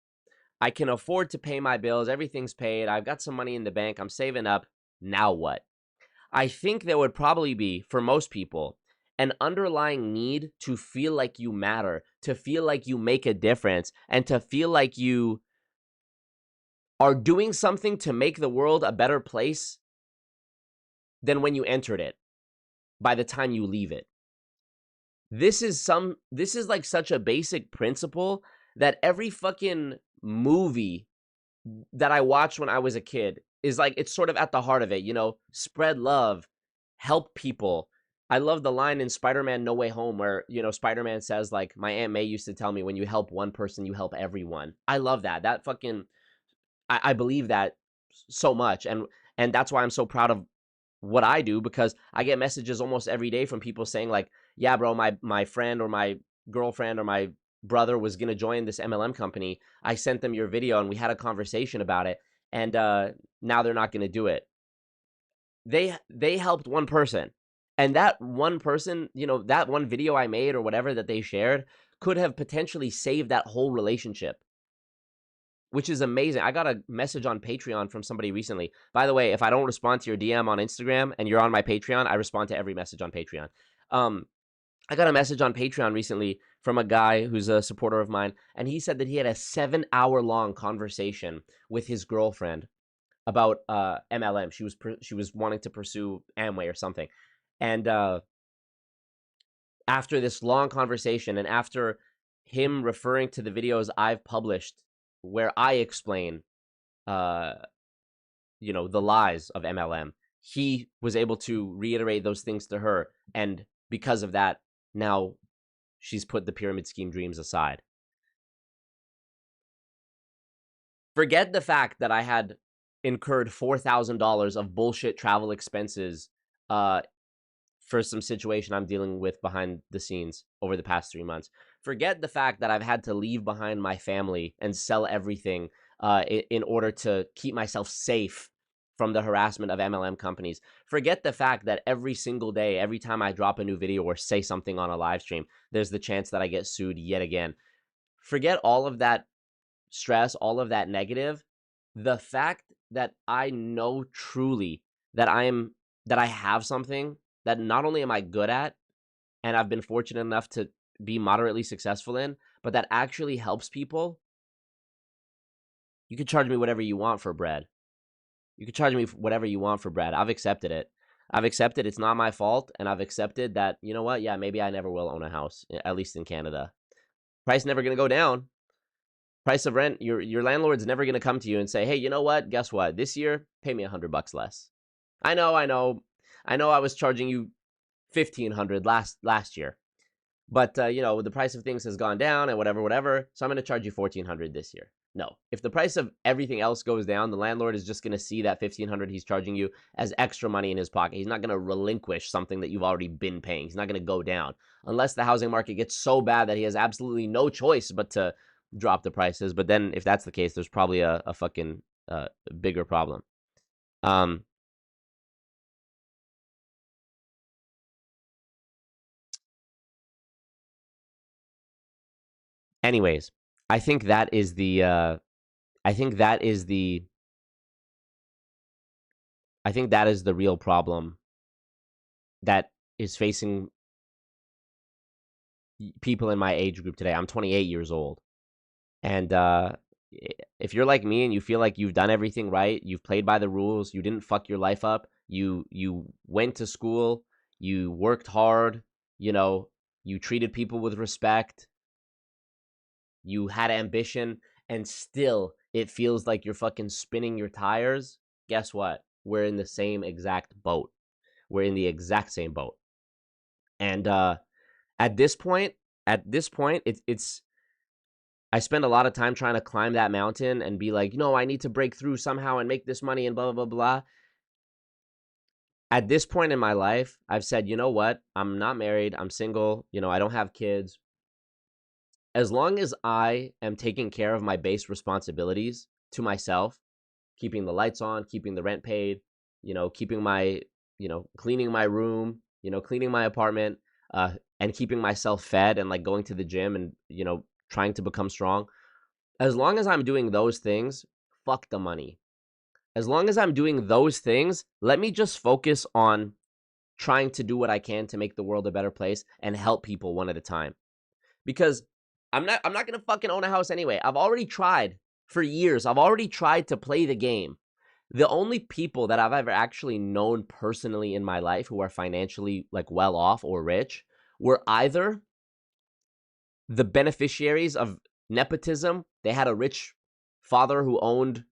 I can afford to pay my bills. Everything's paid. I've got some money in the bank. I'm saving up. Now what? I think there would probably be, for most people, an underlying need to feel like you matter, to feel like you make a difference, and to feel like you are doing something to make the world a better place than when you entered it, by the time you leave it. This is like such a basic principle that every fucking movie that I watched when I was a kid is like, it's sort of at the heart of it, spread love, help people. I love the line in Spider-Man No Way Home where, Spider-Man says, like, my Aunt May used to tell me, when you help one person, you help everyone. I love that. That fucking, I believe that so much. And that's why I'm so proud of what I do, because I get messages almost every day from people saying, like, yeah, bro, my friend or my girlfriend or my brother was going to join this MLM company. I sent them your video and we had a conversation about it. And now they're not going to do it. They helped one person. And that one person, that one video I made or whatever that they shared could have potentially saved that whole relationship, which is amazing. I got a message on Patreon from somebody recently. By the way, if I don't respond to your DM on Instagram and you're on my Patreon, I respond to every message on Patreon. I got a message on Patreon recently from a guy who's a supporter of mine, and he said that he had a 7-hour-long conversation with his girlfriend about MLM. She was wanting to pursue Amway or something. And after this long conversation and after him referring to the videos I've published where I explain the lies of MLM, he was able to reiterate those things to her, and because of that, now she's put the pyramid scheme dreams aside. Forget the fact that I had incurred $4,000 of bullshit travel expenses for some situation I'm dealing with behind the scenes over the past 3 months. Forget the fact that I've had to leave behind my family and sell everything in order to keep myself safe from the harassment of MLM companies. Forget the fact that every single day, every time I drop a new video or say something on a live stream, there's the chance that I get sued yet again. Forget all of that stress, all of that negative. The fact that I know truly that I have something that not only am I good at, and I've been fortunate enough to be moderately successful in, but that actually helps people. You can charge me whatever you want for bread. You can charge me whatever you want for bread. I've accepted it. I've accepted it's not my fault, and I've accepted that, you know what? Yeah, maybe I never will own a house, at least in Canada. Price never going to go down. Price of rent, your landlord's never going to come to you and say, hey, you know what? Guess what? This year, pay me $100 less. I know I was charging you $1,500 last year. But, the price of things has gone down and whatever. So I'm going to charge you $1,400 this year. No. If the price of everything else goes down, the landlord is just going to see that $1,500 he's charging you as extra money in his pocket. He's not going to relinquish something that you've already been paying. He's not going to go down unless the housing market gets so bad that he has absolutely no choice but to drop the prices. But then if that's the case, there's probably a fucking bigger problem. Anyways, I think that is the real problem that is facing people in my age group today. I'm 28 years old. And if you're like me and you feel like you've done everything right, you've played by the rules, you didn't fuck your life up, you went to school, you worked hard, you know, you treated people with respect, you had ambition, and still it feels like you're fucking spinning your tires, guess what? We're in the same exact boat. We're in the exact same boat. And at this point, it's I spend a lot of time trying to climb that mountain and be like, no, I need to break through somehow and make this money and blah, blah, blah, blah. At this point in my life, I've said, you know what? I'm not married. I'm single. You know, I don't have kids. As long as I am taking care of my base responsibilities to myself, keeping the lights on, keeping the rent paid, you know, keeping my, you know, cleaning my room, you know, cleaning my apartment, and keeping myself fed and like going to the gym and, you know, trying to become strong. As long as I'm doing those things, fuck the money. As long as I'm doing those things, let me just focus on trying to do what I can to make the world a better place and help people one at a time. Because I'm not going to fucking own a house anyway. I've already tried for years. I've already tried to play the game. The only people that I've ever actually known personally in my life who are financially like well off or rich were either the beneficiaries of nepotism. They had a rich father who owned,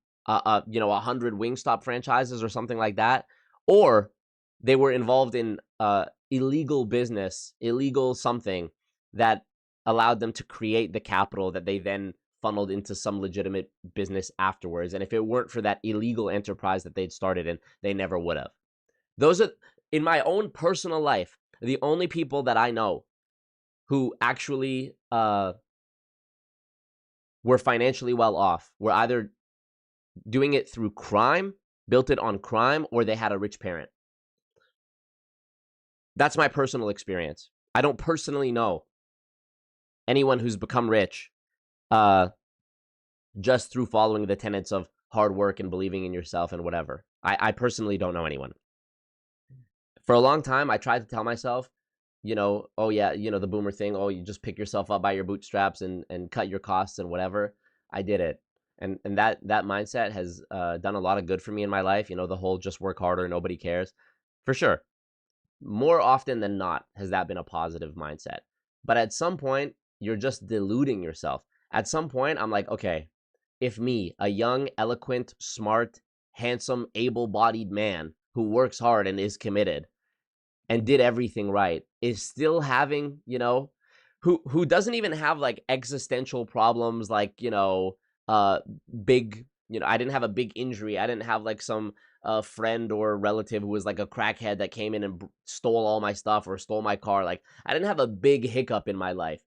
you know, 100 Wingstop franchises or something like that, or they were involved in illegal business, illegal something that allowed them to create the capital that they then funneled into some legitimate business afterwards. And if it weren't for that illegal enterprise that they'd started in, they never would have. Those are, in my own personal life, the only people that I know who actually were financially well off were either doing it through crime, built it on crime, or they had a rich parent. That's my personal experience. I don't personally know anyone who's become rich just through following the tenets of hard work and believing in yourself and whatever. I personally don't know anyone. For a long time, I tried to tell myself, you know, oh yeah, you know, the boomer thing, oh, you just pick yourself up by your bootstraps and cut your costs and whatever. I did it. And that mindset has done a lot of good for me in my life. You know, the whole just work harder, nobody cares. For sure. More often than not has that been a positive mindset. But at some point, you're just deluding yourself. At some point, I'm like, okay, if me, a young, eloquent, smart, handsome, able-bodied man who works hard and is committed and did everything right, is still having, you know, who doesn't even have like existential problems like, you know, big, you know, I didn't have a big injury. I didn't have like some friend or relative who was like a crackhead that came in and stole all my stuff or stole my car. Like I didn't have a big hiccup in my life.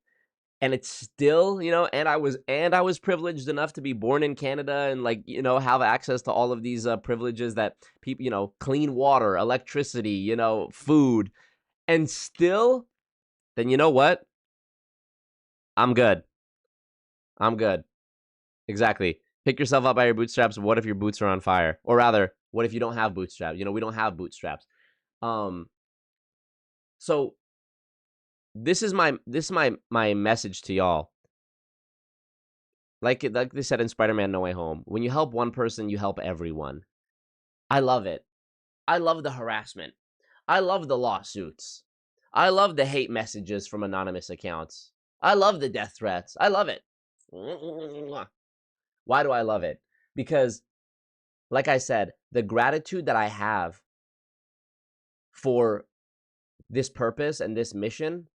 And it's still, you know, and I was privileged enough to be born in Canada and like, you know, have access to all of these privileges that people, you know, clean water, electricity, you know, food. And still, then you know what? I'm good. I'm good. Exactly. Pick yourself up by your bootstraps. What if your boots are on fire? Or rather, what if you don't have bootstraps? You know, we don't have bootstraps. So this is my message to y'all. Like they said in Spider-Man No Way Home, when you help one person, you help everyone. I love it. I love the harassment. I love the lawsuits. I love the hate messages from anonymous accounts. I love the death threats. I love it. Why do I love it? Because, like I said, the gratitude that I have for this purpose and this mission,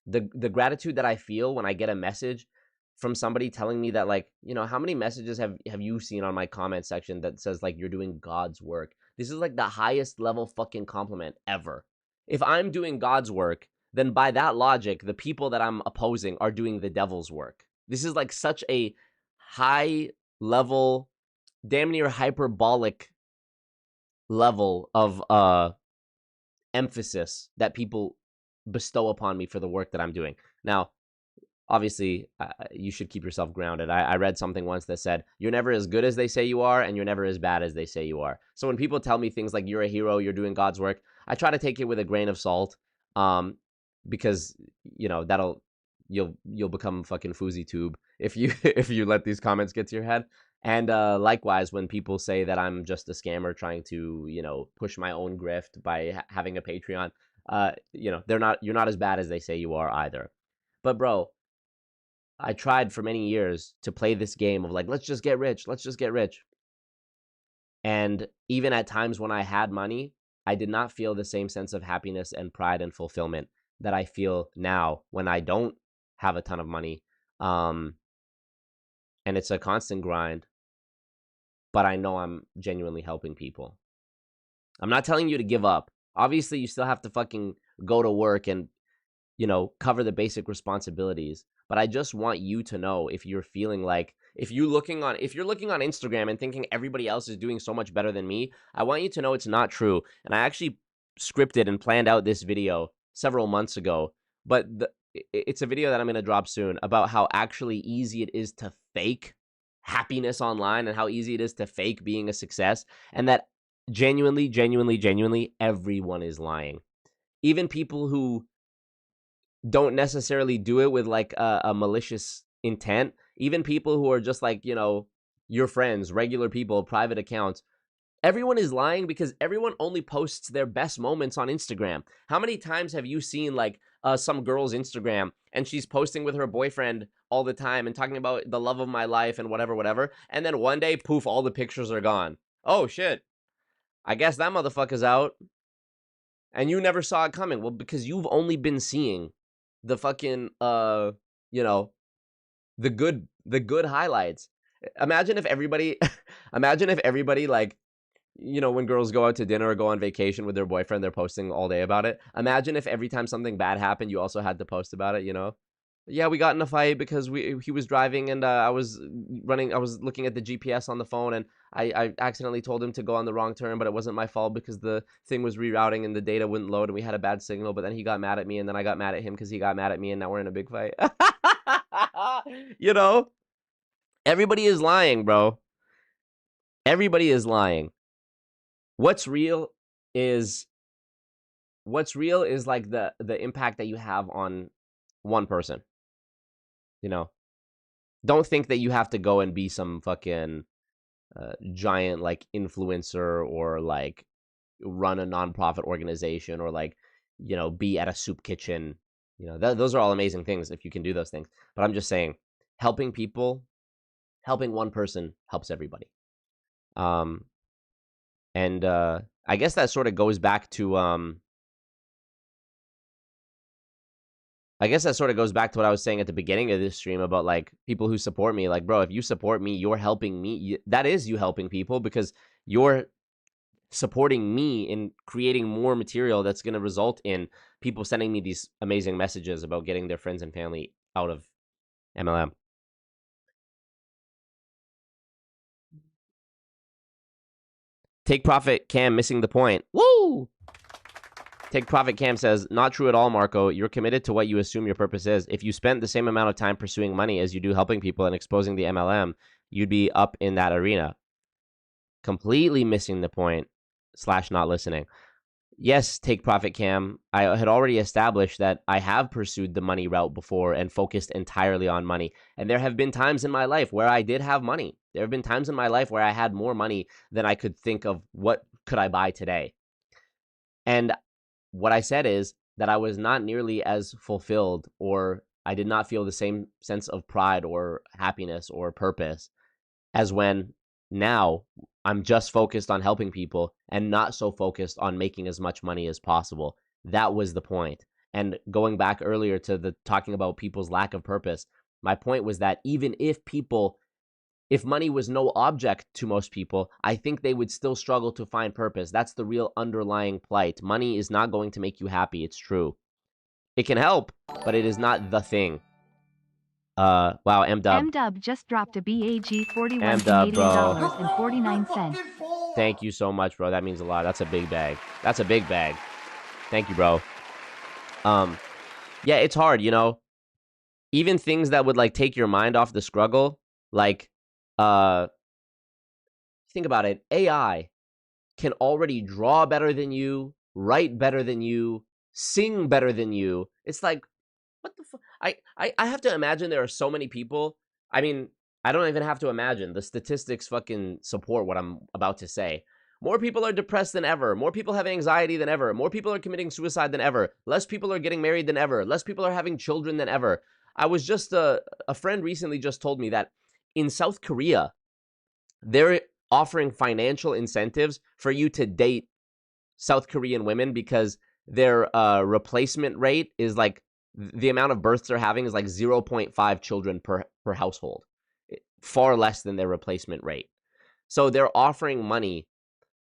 the gratitude that I feel when I get a message from somebody telling me that, like, you know, how many messages have you seen on my comment section that says, like, you're doing God's work? This is, like, the highest level fucking compliment ever. If I'm doing God's work, then by that logic, the people that I'm opposing are doing the devil's work. This is, like, such a high level, damn near hyperbolic level of emphasis that people bestow upon me for the work that I'm doing. Now, obviously, you should keep yourself grounded. I read something once that said, you're never as good as they say you are, and you're never as bad as they say you are. So when people tell me things like you're a hero, you're doing God's work, I try to take it with a grain of salt, because you'll become fucking Foozy Tube if you if you let these comments get to your head. And likewise, when people say that I'm just a scammer trying to push my own grift by having a Patreon, you're not as bad as they say you are either. But bro, I tried for many years to play this game of like, let's just get rich, let's just get rich. And even at times when I had money, I did not feel the same sense of happiness and pride and fulfillment that I feel now when I don't have a ton of money. And it's a constant grind, but I know I'm genuinely helping people. I'm not telling you to give up. Obviously, you still have to fucking go to work and, cover the basic responsibilities. But I just want you to know, if you're feeling like, if you're looking on Instagram and thinking everybody else is doing so much better than me, I want you to know it's not true. And I actually scripted and planned out this video several months ago, but it's a video that I'm going to drop soon about how actually easy it is to fake happiness online and how easy it is to fake being a success, and that genuinely everyone is lying. Even people who don't necessarily do it with like a malicious intent, even people who are just like, your friends, regular people, private accounts, everyone is lying because everyone only posts their best moments on Instagram. How many times have you seen like some girl's Instagram and she's posting with her boyfriend all the time and talking about the love of my life and whatever, and then one day, poof, all the pictures are gone. Oh shit, I guess that motherfucker's out. And you never saw it coming. Well, because you've only been seeing the fucking the good highlights. Imagine if everybody like, when girls go out to dinner or go on vacation with their boyfriend, they're posting all day about it. Imagine if every time something bad happened, you also had to post about it, Yeah, we got in a fight because he was driving and I was looking at the GPS on the phone and I accidentally told him to go on the wrong turn, but it wasn't my fault because the thing was rerouting and the data wouldn't load and we had a bad signal, but then he got mad at me and then I got mad at him because he got mad at me and now we're in a big fight. Everybody is lying, bro. Everybody is lying. What's real is like the impact that you have on one person. Don't think that you have to go and be some fucking giant like influencer or like run a nonprofit organization or like be at a soup kitchen. Those are all amazing things if you can do those things. But I'm just saying, helping people, helping one person helps everybody. And I guess that sort of goes back to what I was saying at the beginning of this stream about like people who support me. Like, bro, if you support me, you're helping me. That is you helping people because you're supporting me in creating more material that's going to result in people sending me these amazing messages about getting their friends and family out of MLM. Take Profit Cam missing the point. Woo! Take Profit Cam says, not true at all, Marco. You're committed to what you assume your purpose is. If you spent the same amount of time pursuing money as you do helping people and exposing the MLM, you'd be up in that arena. Completely missing the point / not listening. Yes, Take Profit Cam. I had already established that I have pursued the money route before and focused entirely on money. And there have been times in my life where I did have money. There have been times in my life where I had more money than I could think of what could I buy today. And what I said is that I was not nearly as fulfilled, or I did not feel the same sense of pride or happiness or purpose as when now I'm just focused on helping people and not so focused on making as much money as possible. That was the point. And going back earlier to the talking about people's lack of purpose, my point was that even if money was no object to most people, I think they would still struggle to find purpose. That's the real underlying plight. Money is not going to make you happy. It's true. It can help, but it is not the thing. Wow, M-Dub. M-Dub just dropped a BAG 41 M-Dub, Canadian bro. dollars and 49 cents. Thank you so much, bro. That means a lot. That's a big bag. That's a big bag. Thank you, bro. Yeah, it's hard, Even things that would like take your mind off the struggle, like think about it. AI can already draw better than you, write better than you, sing better than you. It's like, what the fuck? I have to imagine there are so many people. I mean, I don't even have to imagine. The statistics fucking support what I'm about to say. More people are depressed than ever. More people have anxiety than ever. More people are committing suicide than ever. Less people are getting married than ever. Less people are having children than ever. I was just, a friend recently just told me that in South Korea, they're offering financial incentives for you to date South Korean women because their replacement rate is like, the amount of births they're having is like 0.5 children per household. Far less than their replacement rate. So they're offering money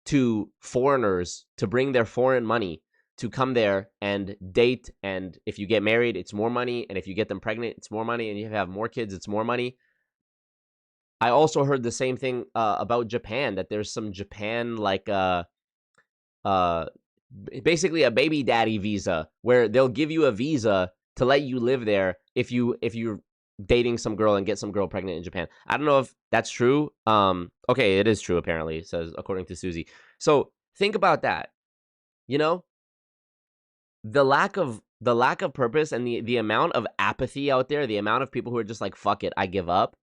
to foreigners to bring their foreign money to come there and date. And if you get married, it's more money. And if you get them pregnant, it's more money. And you have more kids, it's more money. I also heard the same thing about Japan, that there's some Japan like basically a baby daddy visa where they'll give you a visa to let you live there if you're dating some girl and get some girl pregnant in Japan. I don't know if that's true. Okay, it is true apparently, it says according to Susie. So think about that. You know, the lack of purpose and the amount of apathy out there, the amount of people who are just like, fuck it, I give up.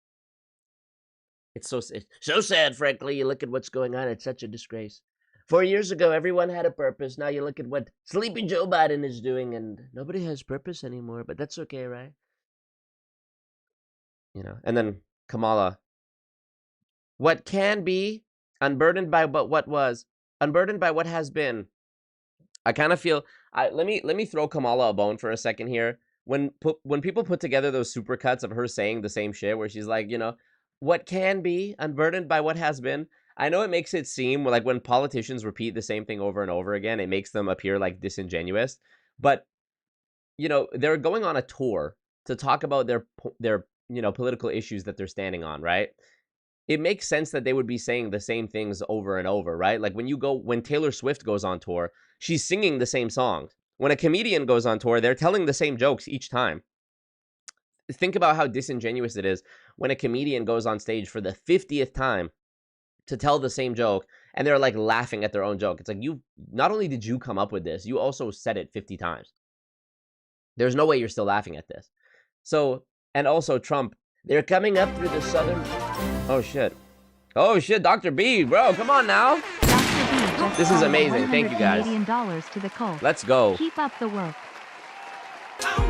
It's so sad, frankly. You look at what's going on, it's such a disgrace. 4 years ago, everyone had a purpose. Now you look at what Sleepy Joe Biden is doing, and nobody has purpose anymore, but that's okay, right? You know, and then Kamala. What can be, unburdened by what was, unburdened by what has been. I kind of feel, let me throw Kamala a bone for a second here. When people put together those supercuts of her saying the same shit, where she's like, you know, what can be, unburdened by what has been. I know it makes it seem like when politicians repeat the same thing over and over again, it makes them appear like disingenuous. But, you know, they're going on a tour to talk about their you know, political issues that they're standing on, right? It makes sense that they would be saying the same things over and over, right? Like when Taylor Swift goes on tour, she's singing the same songs. When a comedian goes on tour, they're telling the same jokes each time. Think about how disingenuous it is when a comedian goes on stage for the 50th time to tell the same joke, and they're like laughing at their own joke. It's like, you, not only did you come up with this, you also said it 50 times. There's no way you're still laughing at this. So, and also Trump, they're coming up through the southern, oh shit, Dr. B, bro, come on now. Dr. B This is amazing. Thank you guys. $100 to the cult. Let's go. Keep up the work.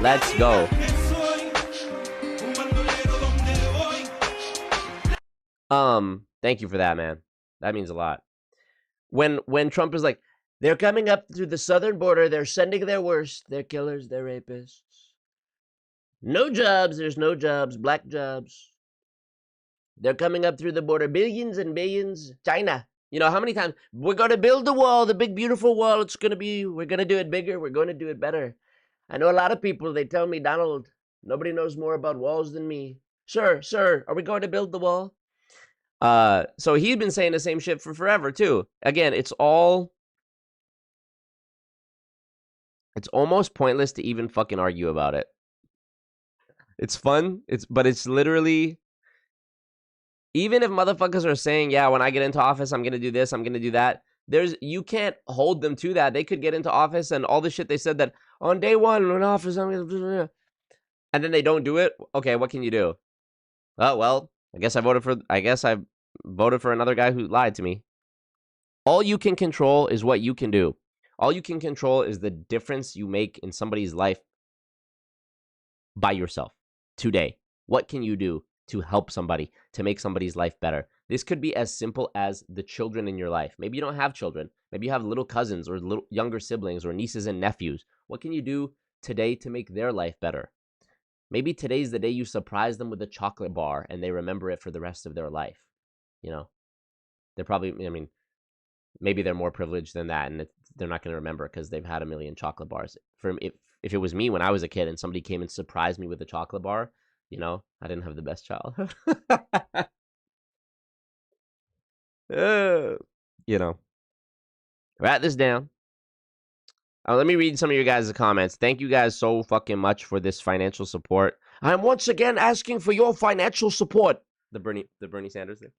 Let's go. Thank you for that, man. That means a lot. When Trump is like, they're coming up through the southern border, they're sending their worst, they're killers, they're rapists. No jobs, there's no jobs, black jobs. They're coming up through the border, billions and billions. China, you know, how many times? We're going to build the wall, the big, beautiful wall. We're going to do it bigger. We're going to do it better. I know a lot of people, they tell me, Donald, nobody knows more about walls than me. Sir, are we going to build the wall? So he's been saying the same shit for forever, too. Again, it's almost pointless to even fucking argue about it. It's fun, but it's literally, even if motherfuckers are saying, yeah, when I get into office, I'm going to do this, I'm going to do that, you can't hold them to that. They could get into office and all the shit they said that on day one in office, I'm going to, and then they don't do it. Okay, what can you do? Oh, well, I guess I voted for another guy who lied to me. All you can control is what you can do. All you can control is the difference you make in somebody's life by yourself today. What can you do to help somebody, to make somebody's life better? This could be as simple as the children in your life. Maybe you don't have children. Maybe you have little cousins or little younger siblings or nieces and nephews. What can you do today to make their life better? Maybe today's the day you surprise them with a chocolate bar and they remember it for the rest of their life. You know, they're probably, I mean, maybe they're more privileged than that and they're not going to remember because they've had a million chocolate bars. If it was me when I was a kid and somebody came and surprised me with a chocolate bar, you know, I didn't have the best childhood. You know, write this down. Let me read some of your guys' comments. Thank you guys so fucking much for this financial support. I'm once again asking for your financial support. The Bernie Sanders thing.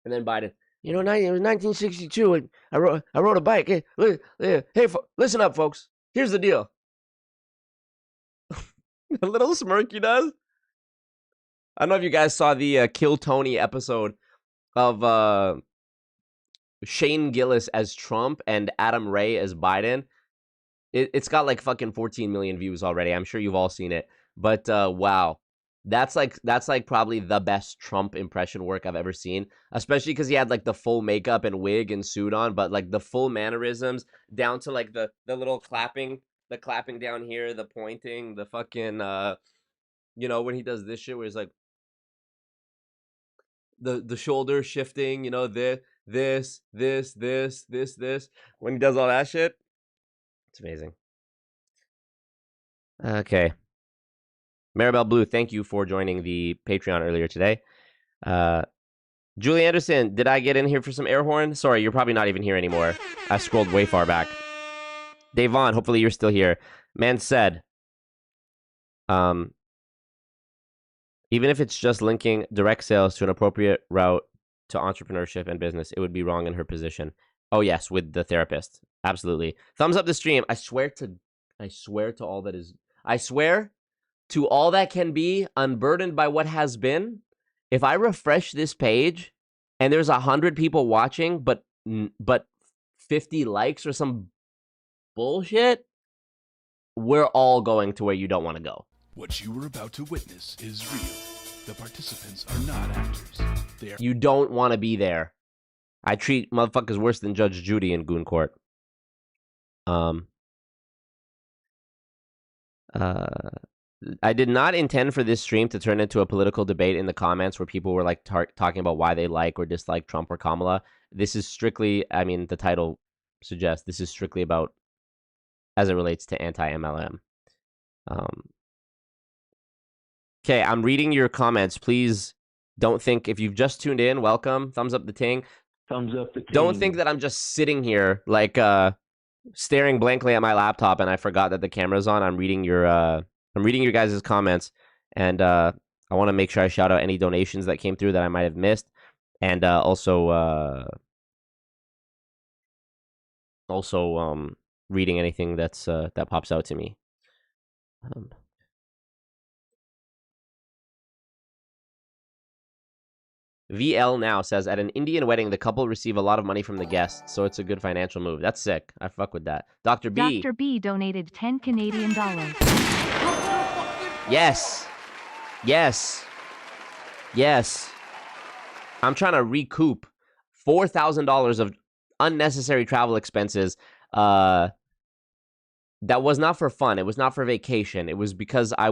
And then Biden. You know, it was 1962, and I rode a bike. Hey, listen up, folks. Here's the deal. A little smirk he does. I don't know if you guys saw the Kill Tony episode of Shane Gillis as Trump and Adam Ray as Biden. It's got like fucking 14 million views already. I'm sure you've all seen it. But wow. That's like probably the best Trump impression work I've ever seen, especially because he had like the full makeup and wig and suit on, but like the full mannerisms down to like the little clapping, the clapping down here, the pointing, the fucking you know, when he does this shit where he's like the shoulder shifting, you know, this when he does all that shit. It's amazing. Okay. Maribel Blue, thank you for joining the Patreon earlier today. Julie Anderson, did I get in here for some air horn? Sorry, you're probably not even here anymore. I scrolled way far back. Dave Vaughn, hopefully you're still here. Man said, even if it's just linking direct sales to an appropriate route to entrepreneurship and business, it would be wrong in her position. Oh yes, with the therapist. Absolutely. Thumbs up the stream. I swear to all that is, I swear to all that can be, unburdened by what has been. If I refresh this page and there's 100 people watching, but 50 likes or some bullshit, we're all going to where you don't want to go. What you were about to witness is real. The participants are not actors. They are. You don't want to be there. I treat motherfuckers worse than Judge Judy in Goon Court. I did not intend for this stream to turn into a political debate in the comments where people were like talking about why they like or dislike Trump or Kamala. This is strictly, I mean, the title suggests this is strictly about as it relates to anti-MLM. Okay, I'm reading your comments. Please don't think, if you've just tuned in, welcome. Thumbs up the ting. Thumbs up the ting. Don't think that I'm just sitting here like staring blankly at my laptop and I forgot that the camera's on. I'm reading your guys' comments, and I want to make sure I shout out any donations that came through that I might have missed, and also reading anything that's that pops out to me. VL now says, at an Indian wedding, the couple receive a lot of money from the guests, so it's a good financial move. That's sick. I fuck with that. Dr. B. Dr. B donated 10 Canadian dollars. Yes. Yes. Yes. I'm trying to recoup $4,000 of unnecessary travel expenses. That was not for fun. It was not for vacation. It was because I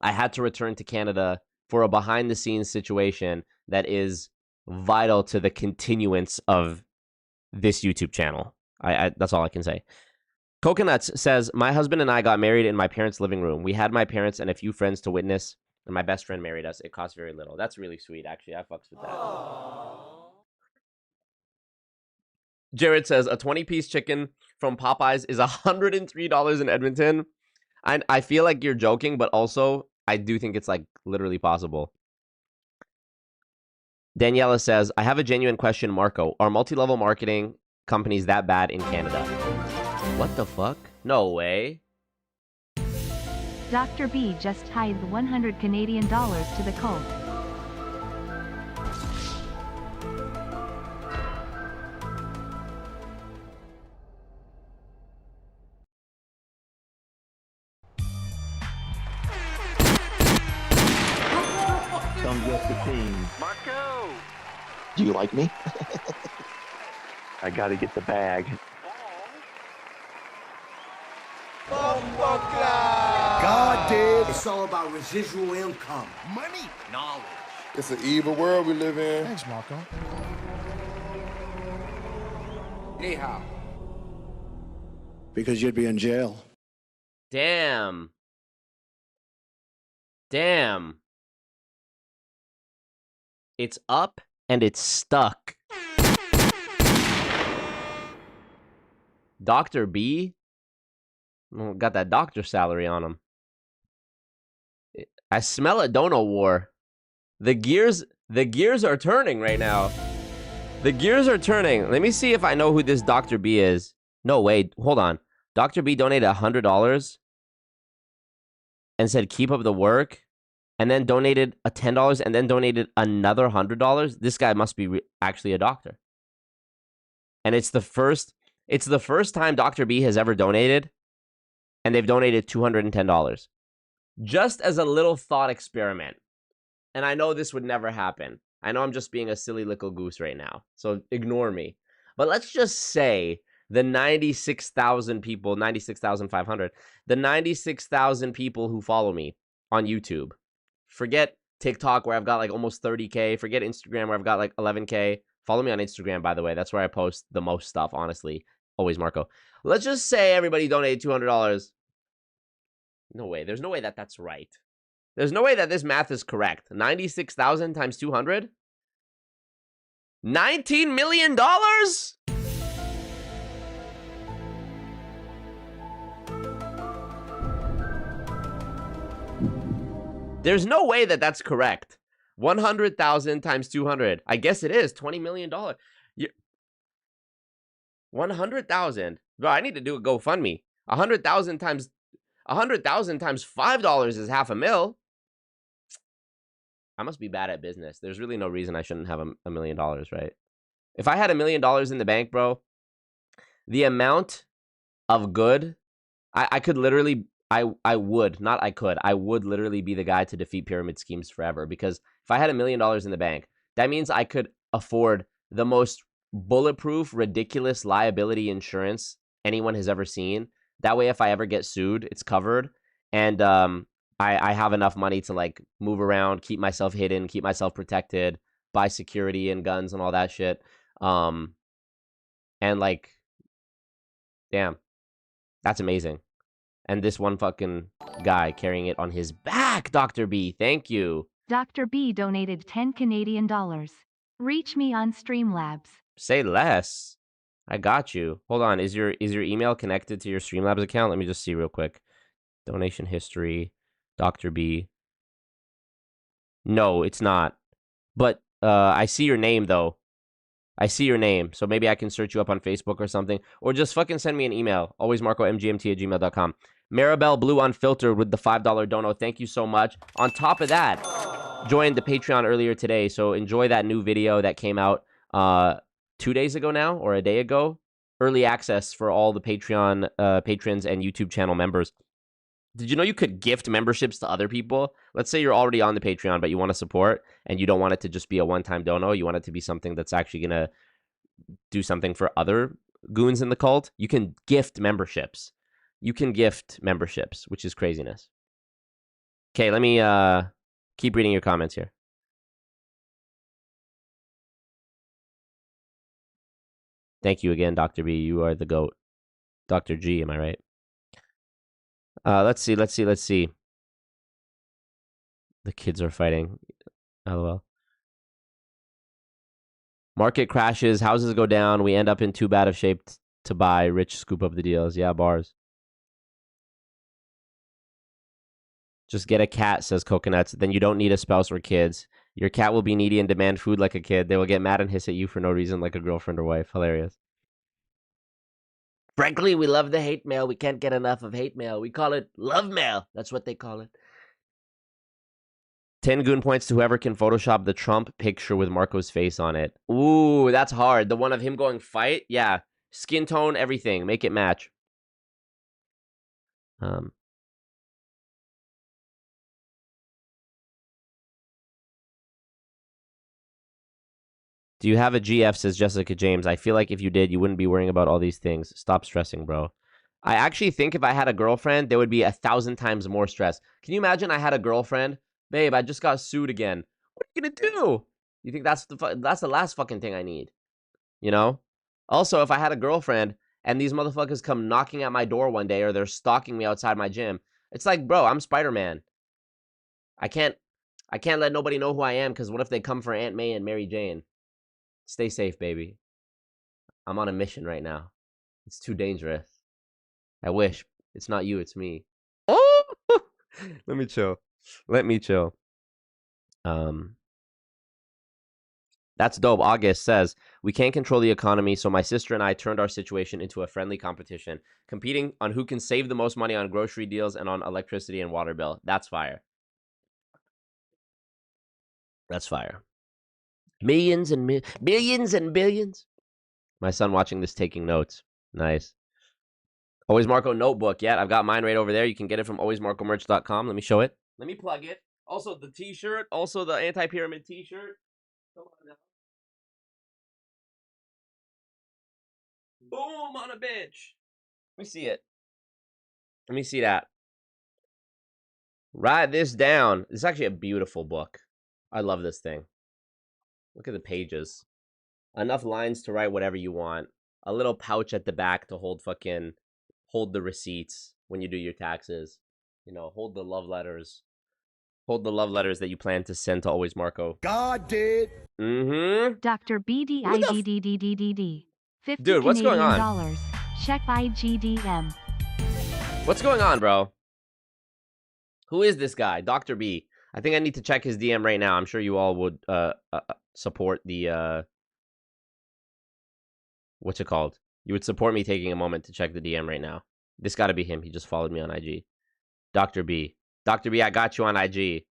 had to return to Canada for a behind-the-scenes situation that is vital to the continuance of this YouTube channel. That's all I can say. Coconuts says, my husband and I got married in my parents' living room. We had my parents and a few friends to witness, and my best friend married us. It cost very little. That's really sweet, actually. I fucks with that. Aww. Jared says, a 20-piece chicken from Popeyes is $103 in Edmonton. I feel like you're joking, but also I do think it's like literally possible. Daniela says, I have a genuine question, Marco. Are multi-level marketing companies that bad in Canada? What the fuck? No way. Dr. B just tithed 100 Canadian dollars to the cult. Thumbs up the team. Marco! Do you like me? I gotta get the bag. God did. It's all about residual income. Money. Knowledge. It's an evil world we live in. Thanks, Marco. Anyhow. Because you'd be in jail. Damn. Damn. It's up and it's stuck. Dr. B? Got that doctor salary on him. I smell a dono war. The gears The gears are turning right now. The gears are turning. Let me see if I know who this Dr. B is. No, wait. Hold on. Dr. B donated $100 and said, keep up the work. And then donated a $10 and then donated another $100. This guy must be actually a doctor. And it's the first time Dr. B has ever donated. And they've donated $210. Just as a little thought experiment. And I know this would never happen. I know I'm just being a silly little goose right now. So ignore me. But let's just say the 96,000 people, 96,500, the 96,000 people who follow me on YouTube. Forget TikTok where I've got like almost 30K. Forget Instagram where I've got like 11K. Follow me on Instagram, by the way. That's where I post the most stuff, honestly. Always Marco. Let's just say everybody donated $200. No way. There's no way that that's right. There's no way that this math is correct. 96,000 times 200? $19 million? There's no way that that's correct. 100,000 times 200. I guess it is $20 million. 100,000. Bro, I need to do a GoFundMe. 100,000 times $5 is $500,000. I must be bad at business. There's really no reason I shouldn't have $1 million, right? If I had $1 million in the bank, bro, the amount of good, I could literally, I would literally be the guy to defeat pyramid schemes forever. Because if I had $1 million in the bank, that means I could afford the most bulletproof, ridiculous liability insurance anyone has ever seen. That way, if I ever get sued, it's covered. And I have enough money to like move around, keep myself hidden, keep myself protected, buy security and guns and all that shit. And like, damn, that's amazing. And this one fucking guy carrying it on his back, Dr. B, thank you. Dr. B donated 10 Canadian dollars. Reach me on Streamlabs. Say less. I got you. Hold on. Is your email connected to your Streamlabs account? Let me just see real quick. Donation history, Dr. B. No, it's not. But I see your name though. I see your name, so maybe I can search you up on Facebook or something, or just fucking send me an email. Always marcomgmt@gmail.com. Maribel Blue Unfiltered with the $5 dono. Thank you so much. On top of that, joined the Patreon earlier today, so enjoy that new video that came out 2 days ago now, or a day ago. Early access for all the Patreon patrons and YouTube channel members. Did you know you could gift memberships to other people? Let's say you're already on the Patreon, but you want to support, and you don't want it to just be a one-time dono. You want it to be something that's actually going to do something for other goons in the cult. You can gift memberships. You can gift memberships, which is craziness. Okay, let me keep reading your comments here. Thank you again, Dr. B. You are the GOAT. Dr. G, am I right? Let's see. The kids are fighting. LOL. Market crashes, houses go down, we end up in too bad of shape to buy. Rich scoop up the deals. Yeah, bars. Just get a cat, says Coconuts. Then you don't need a spouse or kids. Your cat will be needy and demand food like a kid. They will get mad and hiss at you for no reason like a girlfriend or wife. Hilarious. Frankly, we love the hate mail. We can't get enough of hate mail. We call it love mail. That's what they call it. 10 goon points to whoever can Photoshop the Trump picture with Marco's face on it. Ooh, that's hard. The one of him going fight? Yeah. Skin tone, everything. Make it match. Do you have a GF, says Jessica James. I feel like if you did, you wouldn't be worrying about all these things. Stop stressing, bro. I actually think if I had a girlfriend, there would be 1,000 times more stress. Can you imagine I had a girlfriend? Babe, I just got sued again. What are you going to do? You think that's the last fucking thing I need? You know? Also, if I had a girlfriend and these motherfuckers come knocking at my door one day or they're stalking me outside my gym, it's like, bro, I'm Spider-Man. I can't let nobody know who I am because what if they come for Aunt May and Mary Jane? Stay safe, baby. I'm on a mission right now. It's too dangerous. I wish. It's not you, it's me. Oh! Let me chill. That's dope. August says, we can't control the economy, so my sister and I turned our situation into a friendly competition, competing on who can save the most money on grocery deals and on electricity and water bill. That's fire. That's fire. Millions and billions and billions. My son watching this taking notes. Nice. Always Marco notebook. Yeah, I've got mine right over there. You can get it from alwaysmarcomerch.com. Let me show it. Let me plug it. Also the t-shirt. Also the anti-pyramid t-shirt. Come on now. Boom on a bitch. Let me see it. Let me see that. Write this down. It's actually a beautiful book. I love this thing. Look at the pages. Enough lines to write whatever you want. A little pouch at the back to hold the receipts when you do your taxes. You know, hold the love letters. Hold the love letters that you plan to send to Always Marco. God did. Mm-hmm. Dr. BDIDDDDD. 50 Dude, what's going Canadian on? dollars. Check IGDM. What's going on, bro? Who is this guy? Dr. B. I think I need to check his DM right now. I'm sure you all would support the what's it called? You would support me taking a moment to check the DM right now. This got to be him. He just followed me on IG. Dr. B. Dr. B, I got you on IG.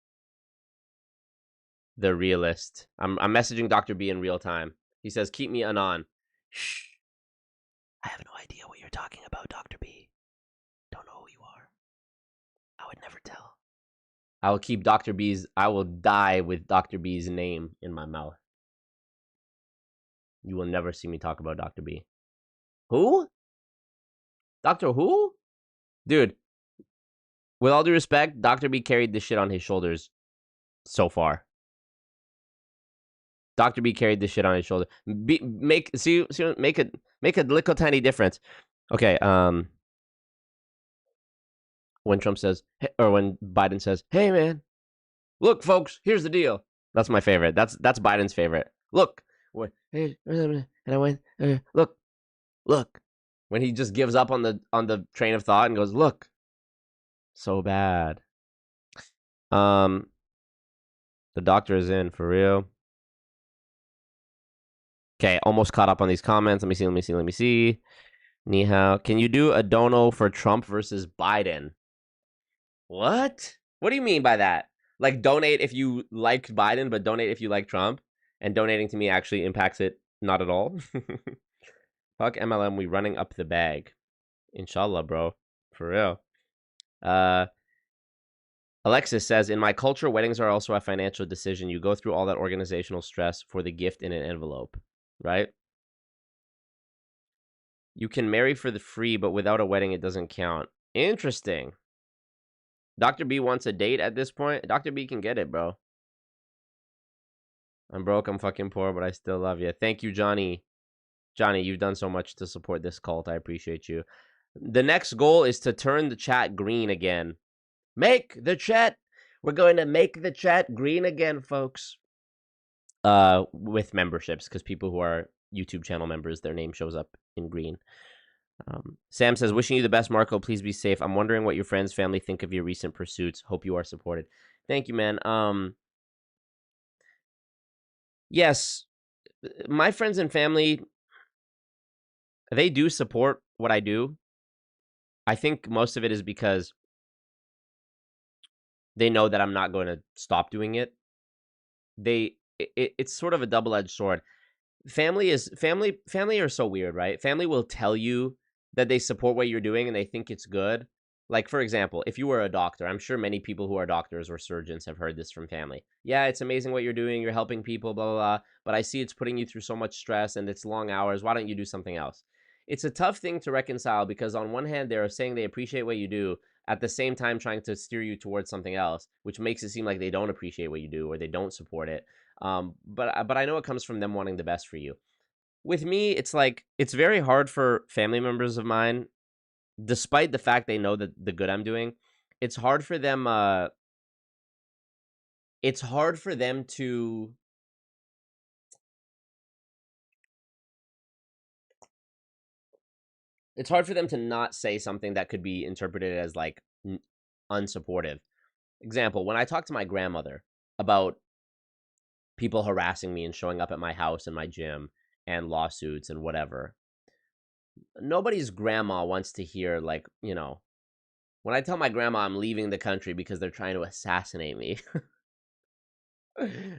The realist. I'm messaging Dr. B in real time. He says, keep me anon. Shh. I have no idea what you're talking about, Dr. B. Don't know who you are. I would never tell. I will keep Dr. B's... I will die with Dr. B's name in my mouth. You will never see me talk about Dr. B. Who? Dr. Who? Dude, with all due respect, Dr. B carried this shit on his shoulders so far. Dr. B carried this shit on his shoulder. Make a little tiny difference. Okay, when Trump says, or when Biden says, "Hey man, look folks, here's the deal." That's my favorite. That's Biden's favorite. Look, and I went, look. When he just gives up on the train of thought and goes, "Look." So bad. The doctor is in for real. Okay, almost caught up on these comments. Let me see. Ni hao. Can you do a dono for Trump versus Biden? What? What do you mean by that? Like donate if you like Biden, but donate if you like Trump? And donating to me actually impacts it not at all? Fuck MLM, we running up the bag. Inshallah, bro. For real. Alexis says, in my culture, weddings are also a financial decision. You go through all that organizational stress for the gift in an envelope, right? You can marry for the free, but without a wedding, it doesn't count. Interesting. Dr. B wants a date at this point. Dr. B can get it, bro. I'm broke, I'm fucking poor, but I still love you. Thank you, Johnny. Johnny, you've done so much to support this cult. I appreciate you. The next goal is to turn the chat green again. Make the chat. We're going to make the chat green again, folks. With memberships, because people who are YouTube channel members, their name shows up in green. Sam says, wishing you the best, Marco. Please be safe. I'm wondering what your friends, family think of your recent pursuits. Hope you are supported. Thank you, man. Yes, my friends and family, they do support what I do. I think most of it is because they know that I'm not going to stop doing it. It's sort of a double-edged sword. Family are so weird, right? Family will tell you that they support what you're doing and they think it's good. Like, for example, if you were a doctor, I'm sure many people who are doctors or surgeons have heard this from family. Yeah, it's amazing what you're doing. You're helping people, blah, blah, blah. But I see it's putting you through so much stress and it's long hours. Why don't you do something else? It's a tough thing to reconcile because on one hand, they're saying they appreciate what you do, at the same time trying to steer you towards something else, which makes it seem like they don't appreciate what you do or they don't support it. But I know it comes from them wanting the best for you. With me, it's like, it's very hard for family members of mine, despite the fact they know that the good I'm doing, it's hard for them to not say something that could be interpreted as like unsupportive. Example, when I talk to my grandmother about people harassing me and showing up at my house and my gym and lawsuits and whatever. Nobody's grandma wants to hear, like, you know, when I tell my grandma I'm leaving the country because they're trying to assassinate me.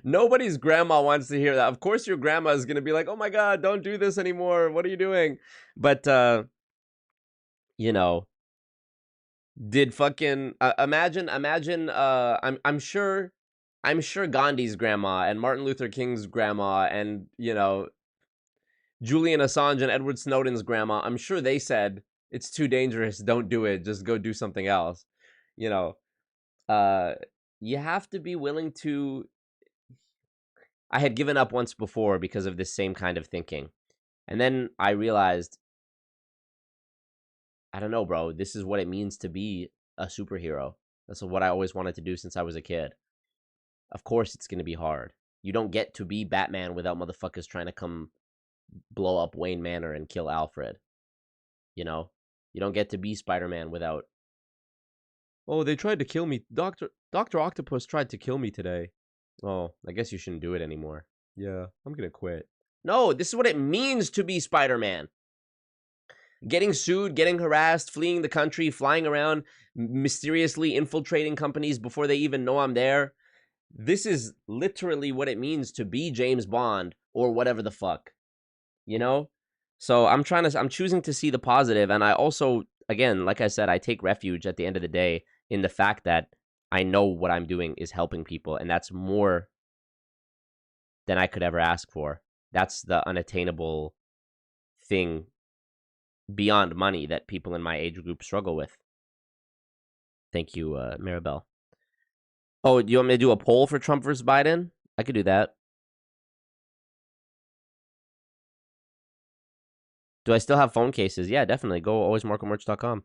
Nobody's grandma wants to hear that. Of course your grandma is going to be like, oh my God, don't do this anymore. What are you doing? But, you know, did fucking, imagine, I'm sure Gandhi's grandma and Martin Luther King's grandma and, you know, Julian Assange and Edward Snowden's grandma, I'm sure they said, it's too dangerous, don't do it, just go do something else. You know, you have to be willing to... I had given up once before because of this same kind of thinking. And then I realized, I don't know, bro, this is what it means to be a superhero. That's what I always wanted to do since I was a kid. Of course it's going to be hard. You don't get to be Batman without motherfuckers trying to come blow up Wayne Manor and kill Alfred. You know? You don't get to be Spider-Man without... Oh, they tried to kill me. Dr. Octopus tried to kill me today. Oh, I guess you shouldn't do it anymore. Yeah, I'm gonna quit. No, this is what it means to be Spider-Man. Getting sued, getting harassed, fleeing the country, flying around, mysteriously infiltrating companies before they even know I'm there. This is literally what it means to be James Bond or whatever the fuck. You know? So I'm choosing to see the positive, and I also, again, like I said, I take refuge at the end of the day in the fact that I know what I'm doing is helping people, and that's more than I could ever ask for. That's the unattainable thing beyond money that people in my age group struggle with. Thank you, Maribel. Oh, do you want me to do a poll for Trump versus Biden? I could do that. Do I still have phone cases? Yeah, definitely. Go alwaysmarcomerch.com.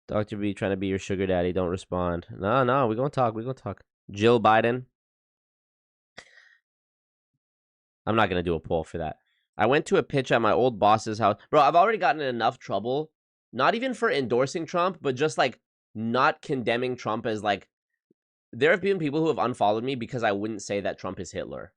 Dr. B trying to be your sugar daddy. Don't respond. No, we're going to talk. Jill Biden. I'm not going to do a poll for that. I went to a pitch at my old boss's house. Bro, I've already gotten in enough trouble. Not even for endorsing Trump, but just like not condemning Trump as like... There have been people who have unfollowed me because I wouldn't say that Trump is Hitler.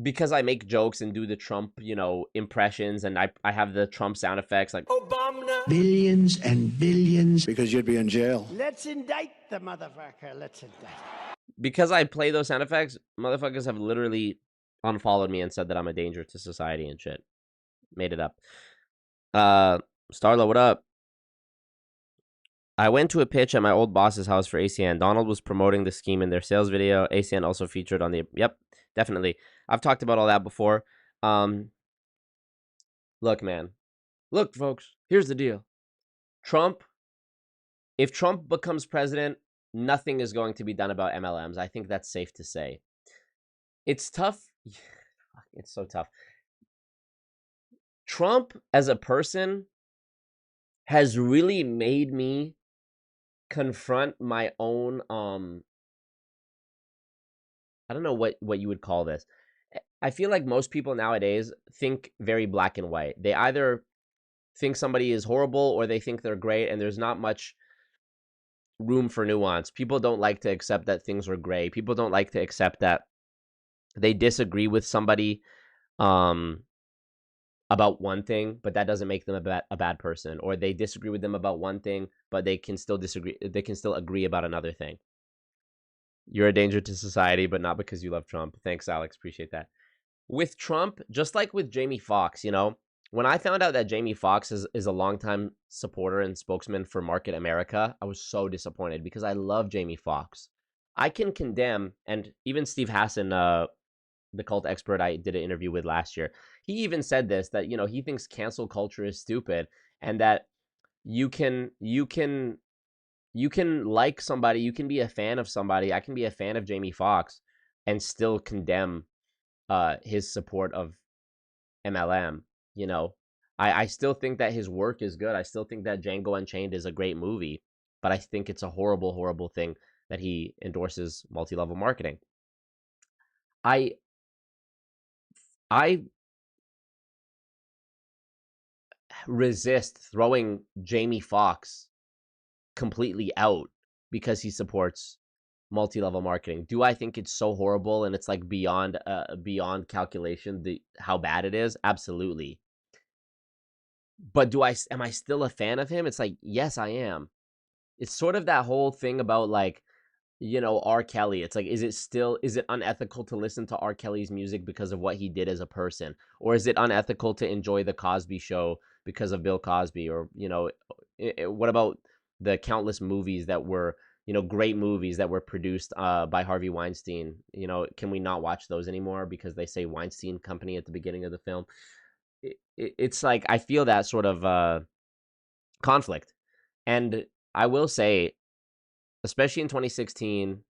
Because I make jokes and do the Trump, you know, impressions, and I have the Trump sound effects like Obama. Billions and billions. Because you'd be in jail. Let's indict the motherfucker. Let's indict. Because I play those sound effects, motherfuckers have literally unfollowed me and said that I'm a danger to society and shit. Made it up. Starla, what up? I went to a pitch at my old boss's house for ACN. Donald was promoting the scheme in their sales video. ACN also featured on the... Yep, definitely. I've talked about all that before. Look, man. Look, folks. Here's the deal. If Trump becomes president, nothing is going to be done about MLMs. I think that's safe to say. It's tough. It's so tough. Trump, as a person, has really made me confront my own... I don't know what you would call this. I feel like most people nowadays think very black and white. They either think somebody is horrible or they think they're great, and there's not much room for nuance. People don't like to accept that things are gray. People don't like to accept that they disagree with somebody about one thing, but that doesn't make them a bad person. Or they disagree with them about one thing, but they can still disagree. They can still agree about another thing. You're a danger to society, but not because you love Trump. Thanks, Alex. Appreciate that. With Trump, just like with Jamie Foxx, you know, when I found out that Jamie Foxx is a longtime supporter and spokesman for Market America, I was so disappointed because I love Jamie Foxx. I can condemn, and even Steve Hassan, the cult expert I did an interview with last year, he even said this, that, you know, he thinks cancel culture is stupid, and that you can like somebody, you can be a fan of somebody. I can be a fan of Jamie Foxx and still condemn his support of MLM. You know, I still think that his work is good. I still think that Django Unchained is a great movie, but I think it's a horrible, horrible thing that he endorses multi-level marketing. I resist throwing Jamie Foxx completely out because he supports multi-level marketing. Do I think it's so horrible and it's like beyond calculation how bad it is? Absolutely. But am I still a fan of him? It's like, yes, I am. It's sort of that whole thing about like, you know, R. Kelly. It's like, is it unethical to listen to R. Kelly's music because of what he did as a person? Or is it unethical to enjoy the Cosby Show because of Bill Cosby? Or, you know, what about the countless movies that were, you know, great movies that were produced by Harvey Weinstein? You know, can we not watch those anymore because they say Weinstein Company at the beginning of the film? It's like, I feel that sort of conflict. And I will say, especially in 2016,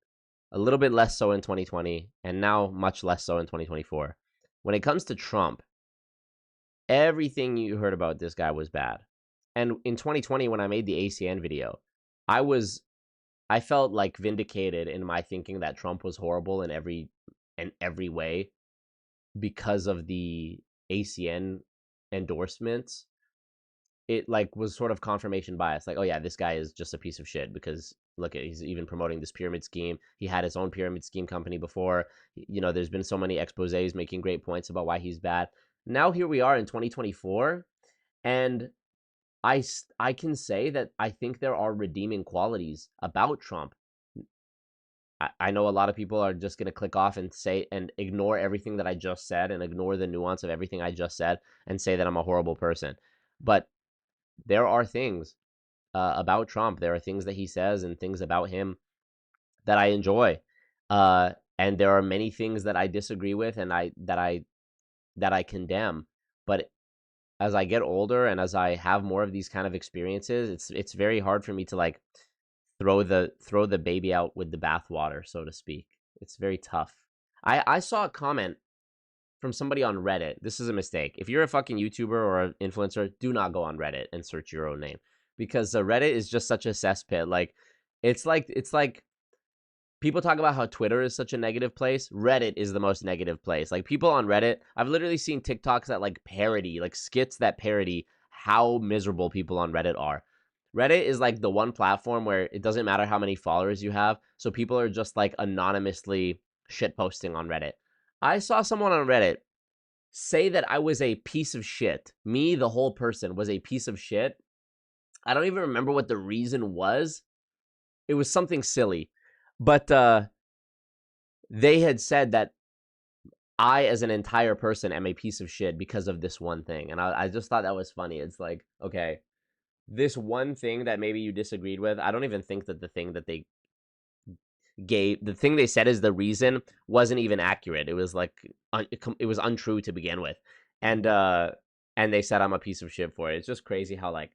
a little bit less so in 2020, and now much less so in 2024. When it comes to Trump, everything you heard about this guy was bad. And in 2020, when I made the ACN video, I felt like vindicated in my thinking that Trump was horrible in every way because of the ACN endorsements. It like was sort of confirmation bias. Like, oh yeah, this guy is just a piece of shit because look, he's even promoting this pyramid scheme. He had his own pyramid scheme company before. You know, there's been so many exposés making great points about why he's bad. Now here we are in 2024, and I can say that I think there are redeeming qualities about Trump. I know a lot of people are just going to click off and say and ignore everything that I just said and ignore the nuance of everything I just said and say that I'm a horrible person. But there are things about Trump. There are things that he says and things about him that I enjoy. And there are many things that I disagree with and that I condemn. But as I get older and as I have more of these kind of experiences, it's very hard for me to like throw the baby out with the bathwater, so to speak. It's very tough. I saw a comment from somebody on Reddit. This is a mistake. If you're a fucking YouTuber or an influencer, do not go on Reddit and search your own name, because Reddit is just such a cesspit. Like it's like people talk about how Twitter is such a negative place. Reddit is the most negative place. Like people on Reddit, I've literally seen TikToks that like parody, like skits that parody how miserable people on Reddit are. Reddit is like the one platform where it doesn't matter how many followers you have. So people are just like anonymously shitposting on Reddit. I saw someone on Reddit say that I was a piece of shit. Me, the whole person, was a piece of shit. I don't even remember what the reason was. It was something silly. But they had said that I, as an entire person, am a piece of shit because of this one thing. And I just thought that was funny. It's like, okay, this one thing that maybe you disagreed with, I don't even think that the thing that they the thing they said is the reason wasn't even accurate. It was like it was untrue to begin with, and they said I'm a piece of shit for it. It's just crazy how like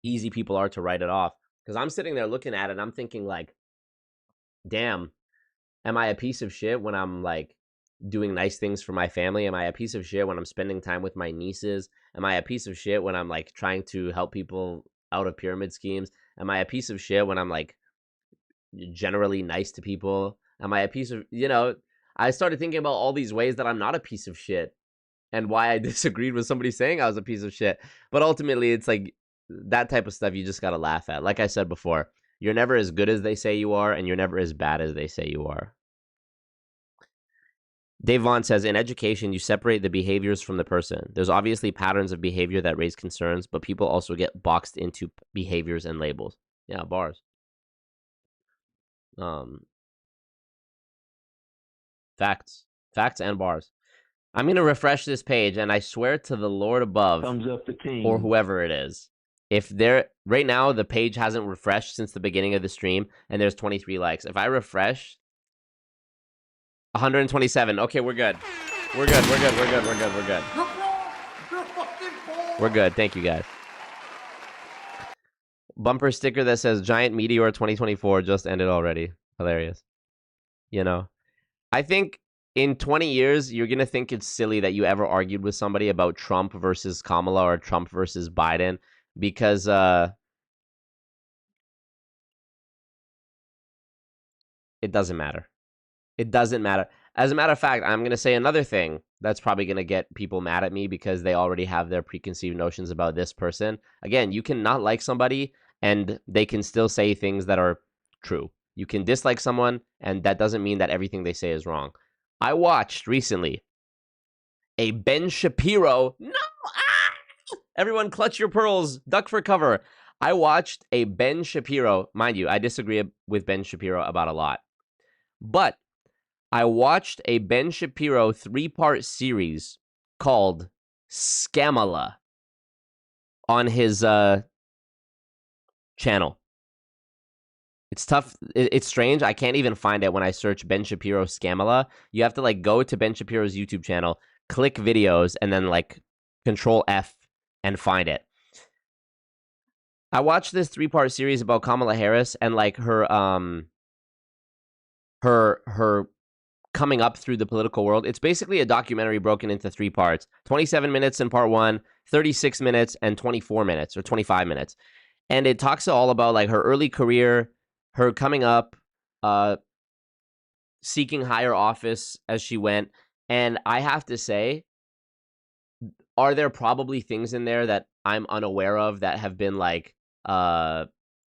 easy people are to write it off. Because I'm sitting there looking at it and I'm thinking like, damn, am I a piece of shit when I'm like doing nice things for my family? Am I a piece of shit when I'm spending time with my nieces? Am I a piece of shit when I'm like trying to help people out of pyramid schemes? Am I a piece of shit when I'm like generally nice to people? Am I a piece of, you know, I started thinking about all these ways that I'm not a piece of shit and why I disagreed with somebody saying I was a piece of shit. But ultimately, it's like that type of stuff you just got to laugh at. Like I said before, you're never as good as they say you are, and you're never as bad as they say you are. Dave Vaughn says, in education, you separate the behaviors from the person. There's obviously patterns of behavior that raise concerns, but people also get boxed into behaviors and labels. Yeah, bars. Facts and bars. I'm going to refresh this page, and I swear to the Lord above, Thumbs up the team. or whoever it is, if there right now the page hasn't refreshed since the beginning of the stream, and there's 23 likes. If I refresh, 127. Okay, we're good. We're good. We're good. Thank you, guys. Bumper sticker that says Giant Meteor 2024 just ended already. Hilarious. You know, I think in 20 years, you're going to think it's silly that you ever argued with somebody about Trump versus Kamala or Trump versus Biden, because it doesn't matter. It doesn't matter. As a matter of fact, I'm going to say another thing that's probably going to get people mad at me because they already have their preconceived notions about this person. Again, you can not like somebody and they can still say things that are true. You can dislike someone, and that doesn't mean that everything they say is wrong. I watched recently a Ben Shapiro. No! Ah! Everyone clutch your pearls, duck for cover. I watched a Ben Shapiro. Mind you, I disagree with Ben Shapiro about a lot. But I watched a Ben Shapiro 3-part series called Kamala on his channel. It's tough. It's strange. I can't even find it when I search Ben Shapiro Kamala. You have to like go to Ben Shapiro's YouTube channel, click videos, and then like Control F and find it. I watched this 3-part series about Kamala Harris and like her coming up through the political world. It's basically a documentary broken into 3 parts. 27 minutes in part 1, 36 minutes, and 24 minutes or 25 minutes. And it talks all about like her early career, her coming up, seeking higher office as she went. And I have to say, are there probably things in there that I'm unaware of that have been like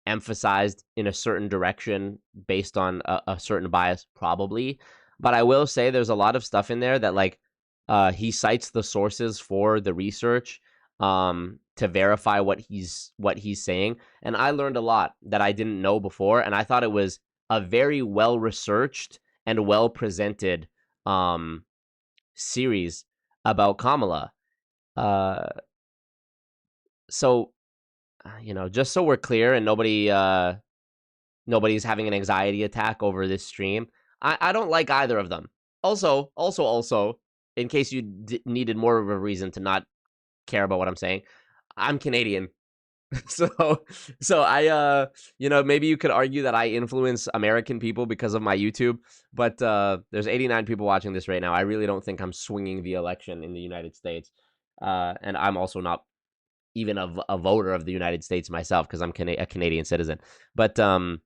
emphasized in a certain direction based on a certain bias? Probably. But I will say there's a lot of stuff in there that like he cites the sources for the research to verify what he's saying. And I learned a lot that I didn't know before. And I thought it was a very well-researched and well-presented series about Kamala. So, you know, just so we're clear and nobody's having an anxiety attack over this stream, I don't like either of them. Also, in case you needed more of a reason to not care about what I'm saying, I'm Canadian. So I, you know, maybe you could argue that I influence American people because of my YouTube, but there's 89 people watching this right now. I really don't think I'm swinging the election in the United States. And I'm also not even a voter of the United States myself because I'm a Canadian citizen. But I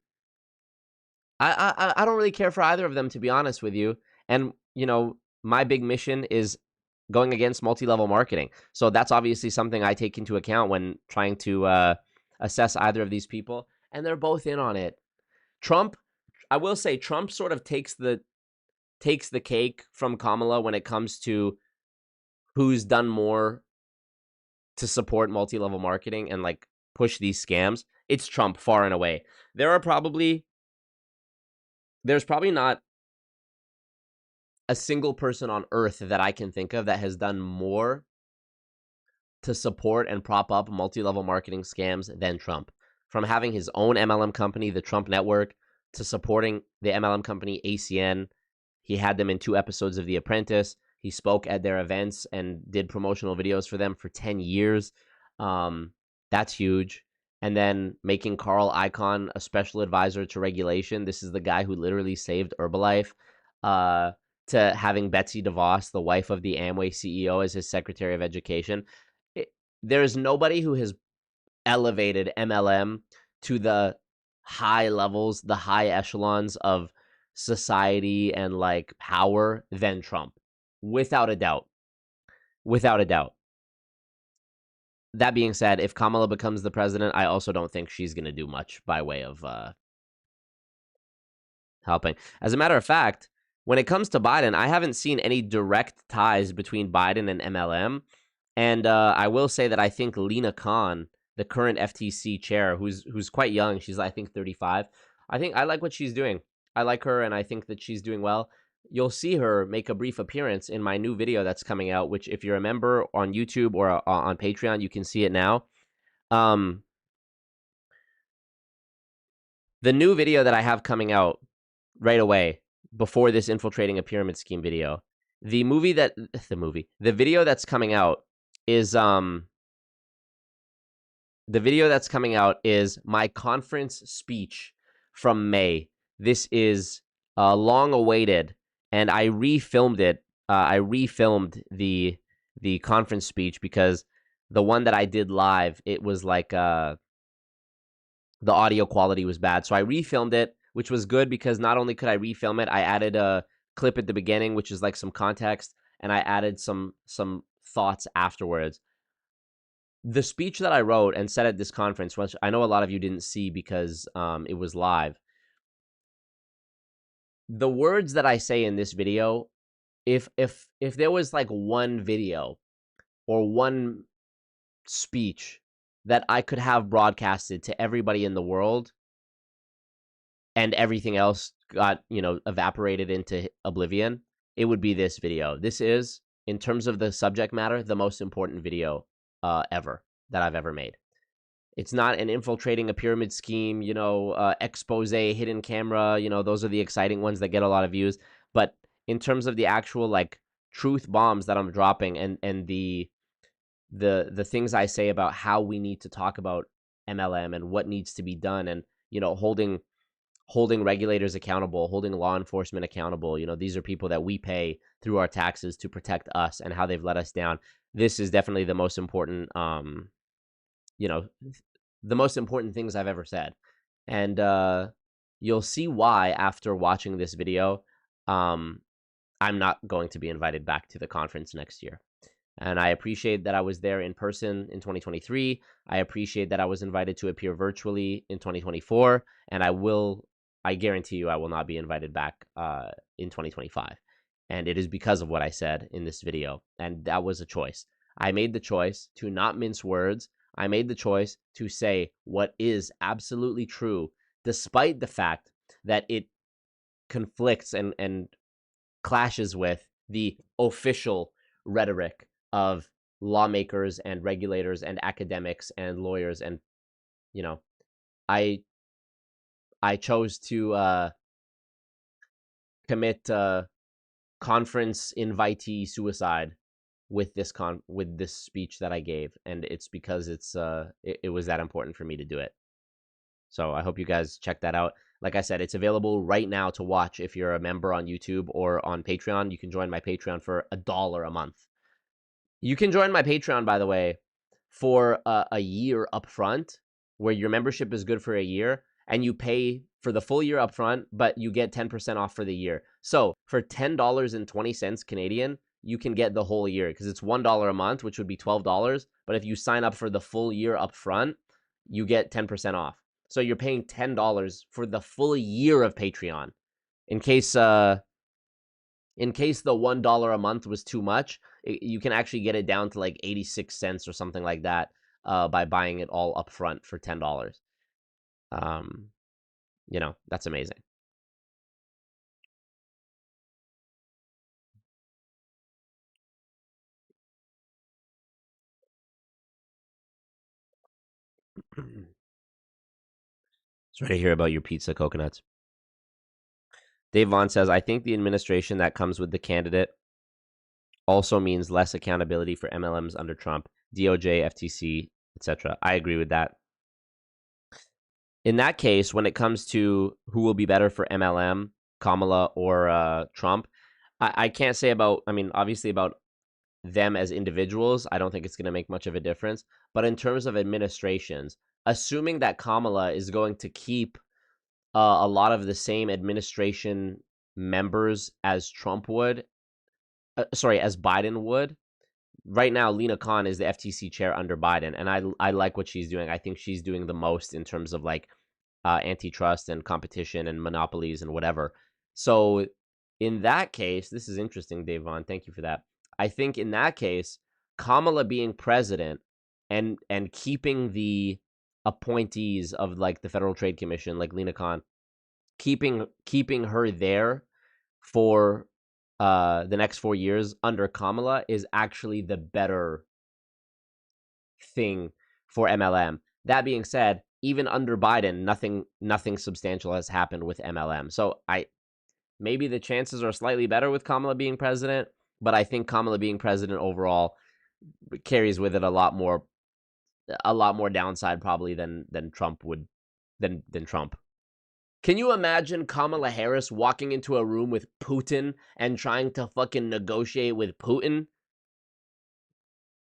don't really care for either of them, to be honest with you. And, you know, my big mission is going against multi-level marketing. So that's obviously something I take into account when trying to assess either of these people. And they're both in on it. Trump, I will say Trump sort of takes the cake from Kamala when it comes to who's done more to support multi-level marketing and like push these scams. It's Trump far and away. There's probably not a single person on earth that I can think of that has done more to support and prop up multi-level marketing scams than Trump. From having his own MLM company, the Trump Network, to supporting the MLM company ACN. He had them in 2 episodes of The Apprentice. He spoke at their events and did promotional videos for them for 10 years. That's huge. And then making Carl Icahn a special advisor to regulation. This is the guy who literally saved Herbalife. To having Betsy DeVos, the wife of the Amway CEO, as his Secretary of Education. There's nobody who has elevated MLM to the high levels, the high echelons of society and like power than Trump. Without a doubt. Without a doubt. That being said, if Kamala becomes the president, I also don't think she's going to do much by way of helping. As a matter of fact, when it comes to Biden, I haven't seen any direct ties between Biden and MLM. And I will say that I think Lena Khan, the current FTC chair, who's quite young, she's I think 35. I like what she's doing. I like her, and I think that she's doing well. You'll see her make a brief appearance in my new video that's coming out, which if you're a member on YouTube or on Patreon, you can see it now. The new video that I have coming out right away before this infiltrating a pyramid scheme video, the video that's coming out is my conference speech from May. This is long awaited, and I refilmed it. I refilmed the conference speech because the one that I did live, it was like the audio quality was bad. So I refilmed it, which was good because not only could I refilm it, I added a clip at the beginning, which is like some context, and I added some thoughts afterwards. The speech that I wrote and said at this conference, which I know a lot of you didn't see because it was live, the words that I say in this video, if there was like one video or one speech that I could have broadcasted to everybody in the world and everything else got, evaporated into oblivion, it would be this video. This is, in terms of the subject matter, the most important video ever that I've ever made. It's not an infiltrating a pyramid scheme, expose, hidden camera, those are the exciting ones that get a lot of views. But in terms of the actual like truth bombs that I'm dropping and the things I say about how we need to talk about MLM and what needs to be done, and holding regulators accountable, holding law enforcement accountable. These are people that we pay through our taxes to protect us and how they've let us down. This is definitely the most important, the most important things I've ever said. And you'll see why after watching this video. I'm not going to be invited back to the conference next year. And I appreciate that I was there in person in 2023. I appreciate that I was invited to appear virtually in 2024. And I guarantee you I will not be invited back in 2025. And it is because of what I said in this video. And that was a choice. I made the choice to not mince words. I made the choice to say what is absolutely true, despite the fact that it conflicts and clashes with the official rhetoric of lawmakers and regulators and academics and lawyers. And I chose to commit conference invitee suicide with this speech that I gave, and it's because it was that important for me to do it. So I hope you guys check that out. Like I said, it's available right now to watch if you're a member on YouTube or on Patreon. You can join my Patreon for $1 a month. You can join my Patreon, by the way, for a year up front, where your membership is good for a year, and you pay for the full year up front, but you get 10% off for the year. So for $10.20 Canadian, you can get the whole year, because it's $1 a month, which would be $12. But if you sign up for the full year up front, you get 10% off. So you're paying $10 for the full year of Patreon. In case the $1 a month was too much, you can actually get it down to like 86 cents or something like that by buying it all up front for $10. That's amazing. It's ready to hear about your pizza coconuts. Dave Vaughn says, I think the administration that comes with the candidate also means less accountability for MLMs under Trump, DOJ, FTC, etc. I agree with that. In that case, when it comes to who will be better for MLM, Kamala or Trump, I can't say obviously about them as individuals. I don't think it's going to make much of a difference. But in terms of administrations, assuming that Kamala is going to keep a lot of the same administration members as Trump would, as Biden would. Right now, Lena Khan is the FTC chair under Biden, and I like what she's doing. I think she's doing the most in terms of like antitrust and competition and monopolies and whatever. So in that case, this is interesting, Dave Vaughn. Thank you for that. I think in that case, Kamala being president and keeping the appointees of like the Federal Trade Commission, like Lena Khan, keeping her there for the next 4 years under Kamala is actually the better thing for MLM. That being said, even under Biden, nothing substantial has happened with MLM. So maybe the chances are slightly better with Kamala being president, but I think Kamala being president overall carries with it a lot more downside probably than Trump would than Trump. Can you imagine Kamala Harris walking into a room with Putin and trying to fucking negotiate with Putin?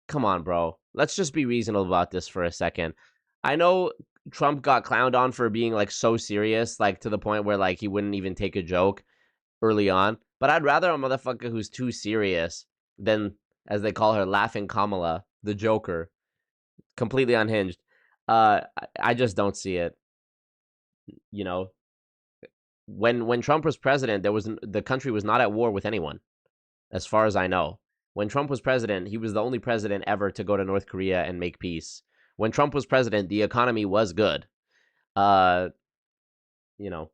Come on, bro. Let's just be reasonable about this for a second. I know Trump got clowned on for being like so serious, like to the point where like he wouldn't even take a joke early on. But I'd rather a motherfucker who's too serious than, as they call her, Laughing Kamala, the Joker, completely unhinged. I just don't see it. when Trump was president, the country was not at war with anyone, as far as I know. When Trump was president, he was the only president ever to go to North Korea and make peace. When Trump was president, the economy was good. You know,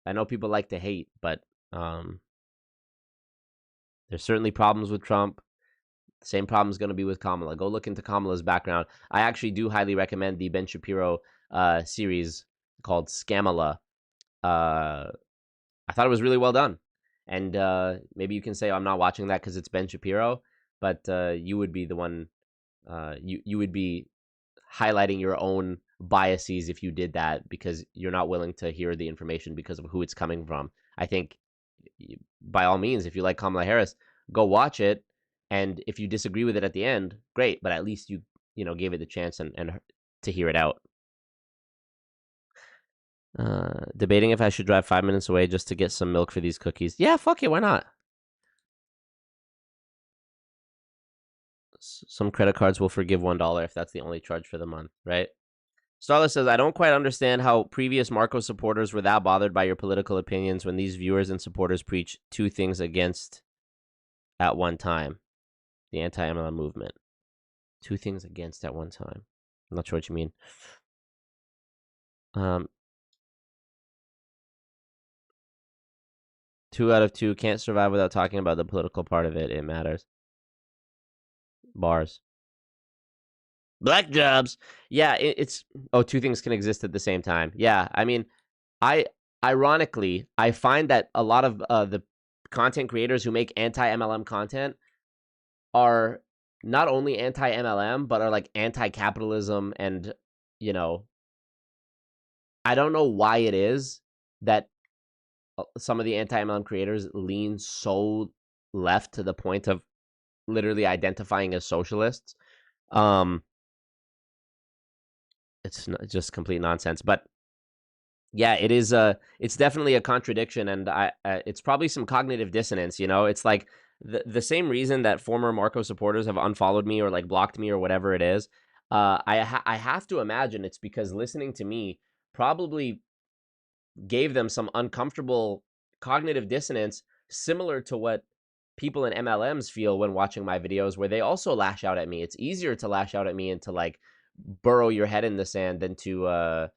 I know people like to hate, but there's certainly problems with Trump. The same problem is going to be with Kamala. Go look into Kamala's background. I actually do highly recommend the Ben Shapiro series called Scamala. I thought it was really well done. And maybe you can say, oh, I'm not watching that because it's Ben Shapiro, but you would be the one, you would be highlighting your own biases if you did that, because you're not willing to hear the information because of who it's coming from. I think, by all means, if you like Kamala Harris, go watch it. And if you disagree with it at the end, great. But at least you gave it the chance and to hear it out. Debating if I should drive 5 minutes away just to get some milk for these cookies. Yeah, fuck it. Why not? Some credit cards will forgive $1 if that's the only charge for the month, right? Starla says, I don't quite understand how previous Marco supporters were that bothered by your political opinions when these viewers and supporters preach two things against at one time. The anti-MLM movement. Two things against at one time. I'm not sure what you mean. 2 out of 2 can't survive without talking about the political part of it. It matters. Bars. Black jobs. Yeah, it's... Oh, two things can exist at the same time. Yeah, I mean, ironically, I find that a lot of the content creators who make anti-MLM content are not only anti-MLM, but are like anti-capitalism. And, I don't know why it is that some of the anti-MLM creators lean so left to the point of literally identifying as socialists. It's just complete nonsense. But yeah, it is. It's definitely a contradiction, and it's probably some cognitive dissonance. It's like the same reason that former Marco supporters have unfollowed me or like blocked me or whatever it is. I have to imagine it's because listening to me probably gave them some uncomfortable cognitive dissonance, similar to what people in MLMs feel when watching my videos, where they also lash out at me. It's easier to lash out at me and to like burrow your head in the sand than to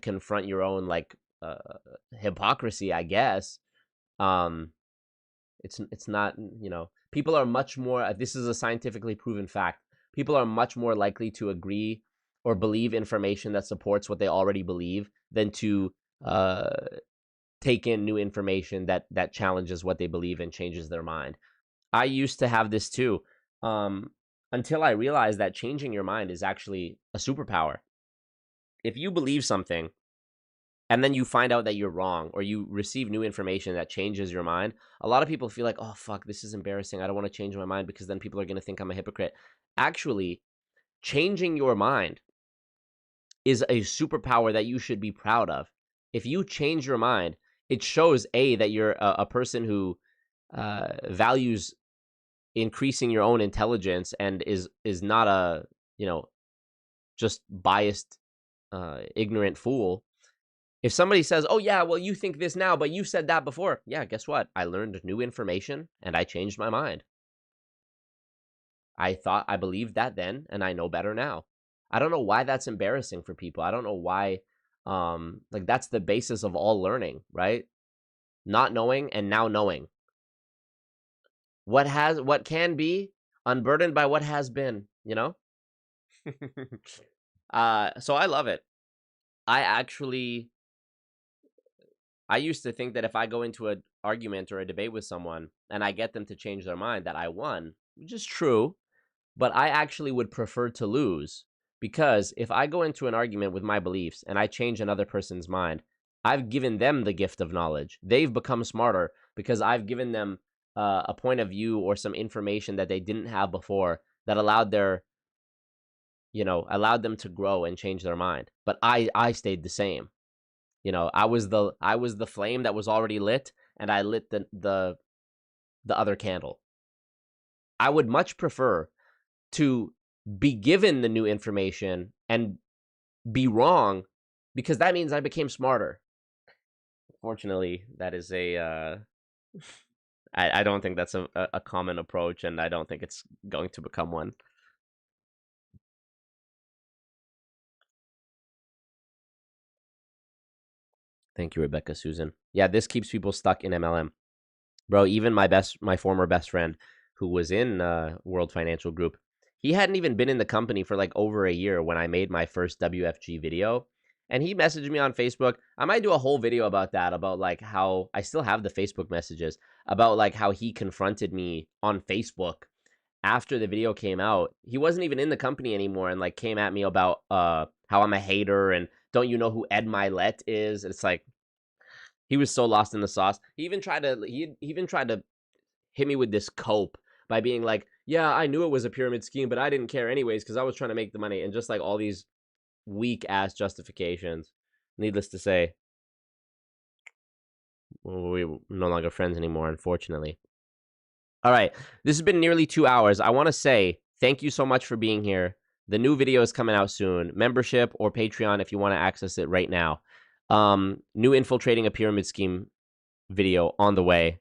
confront your own like hypocrisy, I guess. It's not, people are much more, this is a scientifically proven fact. People are much more likely to agree or believe information that supports what they already believe than to take in new information that challenges what they believe and changes their mind. I used to have this too, until I realized that changing your mind is actually a superpower. If you believe something and then you find out that you're wrong, or you receive new information that changes your mind, a lot of people feel like, oh, fuck, this is embarrassing. I don't want to change my mind because then people are going to think I'm a hypocrite. Actually, changing your mind is a superpower that you should be proud of. If you change your mind, it shows, A, that you're a person who values increasing your own intelligence and is not a, just biased, ignorant fool. If somebody says, oh, yeah, well, you think this now, but you said that before. Yeah, guess what? I learned new information and I changed my mind. I thought I believed that then, and I know better now. I don't know why that's embarrassing for people. I don't know why, like, that's the basis of all learning, right? Not knowing and now knowing. What can be unburdened by what has been, So I love it. I used to think that if I go into an argument or a debate with someone and I get them to change their mind, that I won, which is true, but I actually would prefer to lose, because if I go into an argument with my beliefs and I change another person's mind, I've given them the gift of knowledge. They've become smarter because I've given them a point of view or some information that they didn't have before that allowed them to grow and change their mind. But I stayed the same. I was the flame that was already lit, and I lit the other candle. I would much prefer to be given the new information and be wrong, because that means I became smarter. Fortunately, that is a I don't think that's a common approach, and I don't think it's going to become one. Thank you, Rebecca Susan. Yeah, this keeps people stuck in MLM. Bro, even my former best friend who was in World Financial Group, he hadn't even been in the company for like over a year when I made my first WFG video. And he messaged me on Facebook. I might do a whole video about that, about like how I still have the Facebook messages, about like how he confronted me on Facebook after the video came out. He wasn't even in the company anymore and like came at me about how I'm a hater and don't you know who Ed Milet is? It's like he was so lost in the sauce. He even tried to hit me with this cope by being like, yeah, I knew it was a pyramid scheme, but I didn't care anyways because I was trying to make the money, and just like all these weak ass justifications. Needless to say, we're no longer friends anymore, unfortunately. All right, this has been nearly 2 hours. I want to say thank you so much for being here. The new video is coming out soon. Membership or Patreon if you want to access it right now. New infiltrating a pyramid scheme video on the way.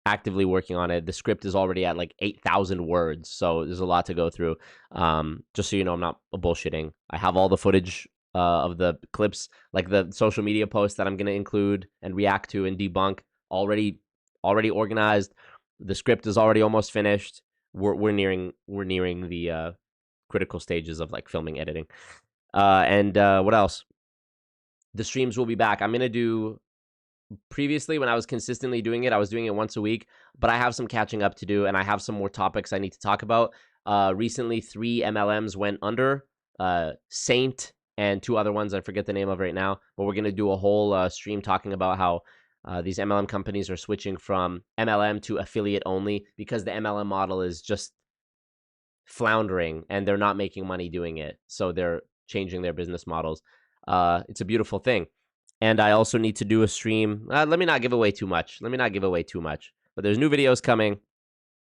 Actively working on it. The script is already at like 8,000 words, so there's a lot to go through. Just so you know, I'm not bullshitting. I have all the footage of the clips, like the social media posts that I'm going to include and react to and debunk, already organized. The script is already almost finished. We're nearing the critical stages of like filming, editing, and what else? The streams will be back. I'm going to do. Previously, when I was consistently doing it, I was doing it once a week, but I have some catching up to do, and I have some more topics I need to talk about. Recently, 3 MLMs went under, Saint and 2 other ones I forget the name of right now, but we're going to do a whole stream talking about how these MLM companies are switching from MLM to affiliate only because the MLM model is just floundering, and they're not making money doing it, so they're changing their business models. It's a beautiful thing. And I also need to do a stream. Let me not give away too much. But there's new videos coming.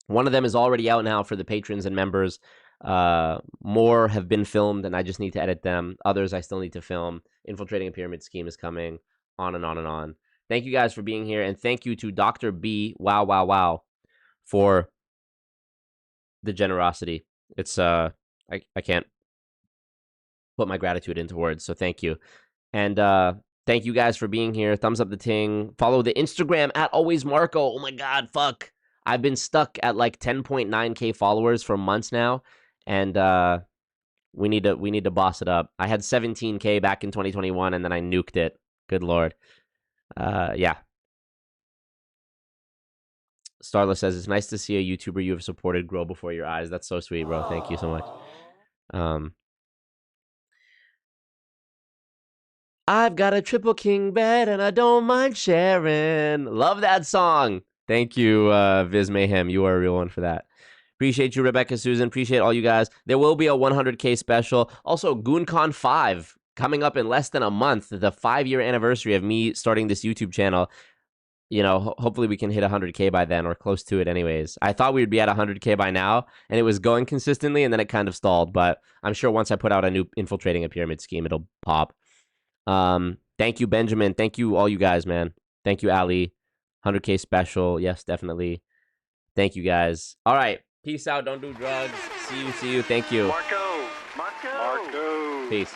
One of them is already out now for the patrons and members. More have been filmed, and I just need to edit them. Others I still need to film. Infiltrating a Pyramid Scheme is coming. On and on and on. Thank you guys for being here. And thank you to Dr. B, wow, for the generosity. It's, I can't put my gratitude into words, so thank you. And, thank you guys for being here. Thumbs up the ting. Follow the Instagram at alwaysmarco. Oh my God, fuck. I've been stuck at like 10.9K followers for months now, and we need to boss it up. I had 17K back in 2021, and then I nuked it. Good Lord. Yeah. Starla says, it's nice to see a YouTuber you have supported grow before your eyes. That's so sweet, bro. Thank you so much. I've got a triple king bed and I don't mind sharing. Love that song. Thank you, Viz Mayhem. You are a real one for that. Appreciate you, Rebecca Susan. Appreciate all you guys. There will be a 100K special. Also, GoonCon 5 coming up in less than a month. The 5-year anniversary of me starting this YouTube channel. You know, hopefully we can hit 100K by then or close to it anyways. I thought we would be at 100K by now, and it was going consistently, and then it kind of stalled. But I'm sure once I put out a new Infiltrating a Pyramid Scheme, it'll pop. Thank you, Benjamin. Thank you, all you guys, man. Thank you, Ali. 100K special. Yes, definitely. Thank you, guys. All right. Peace out. Don't do drugs. See you. Thank you. Marco. Peace.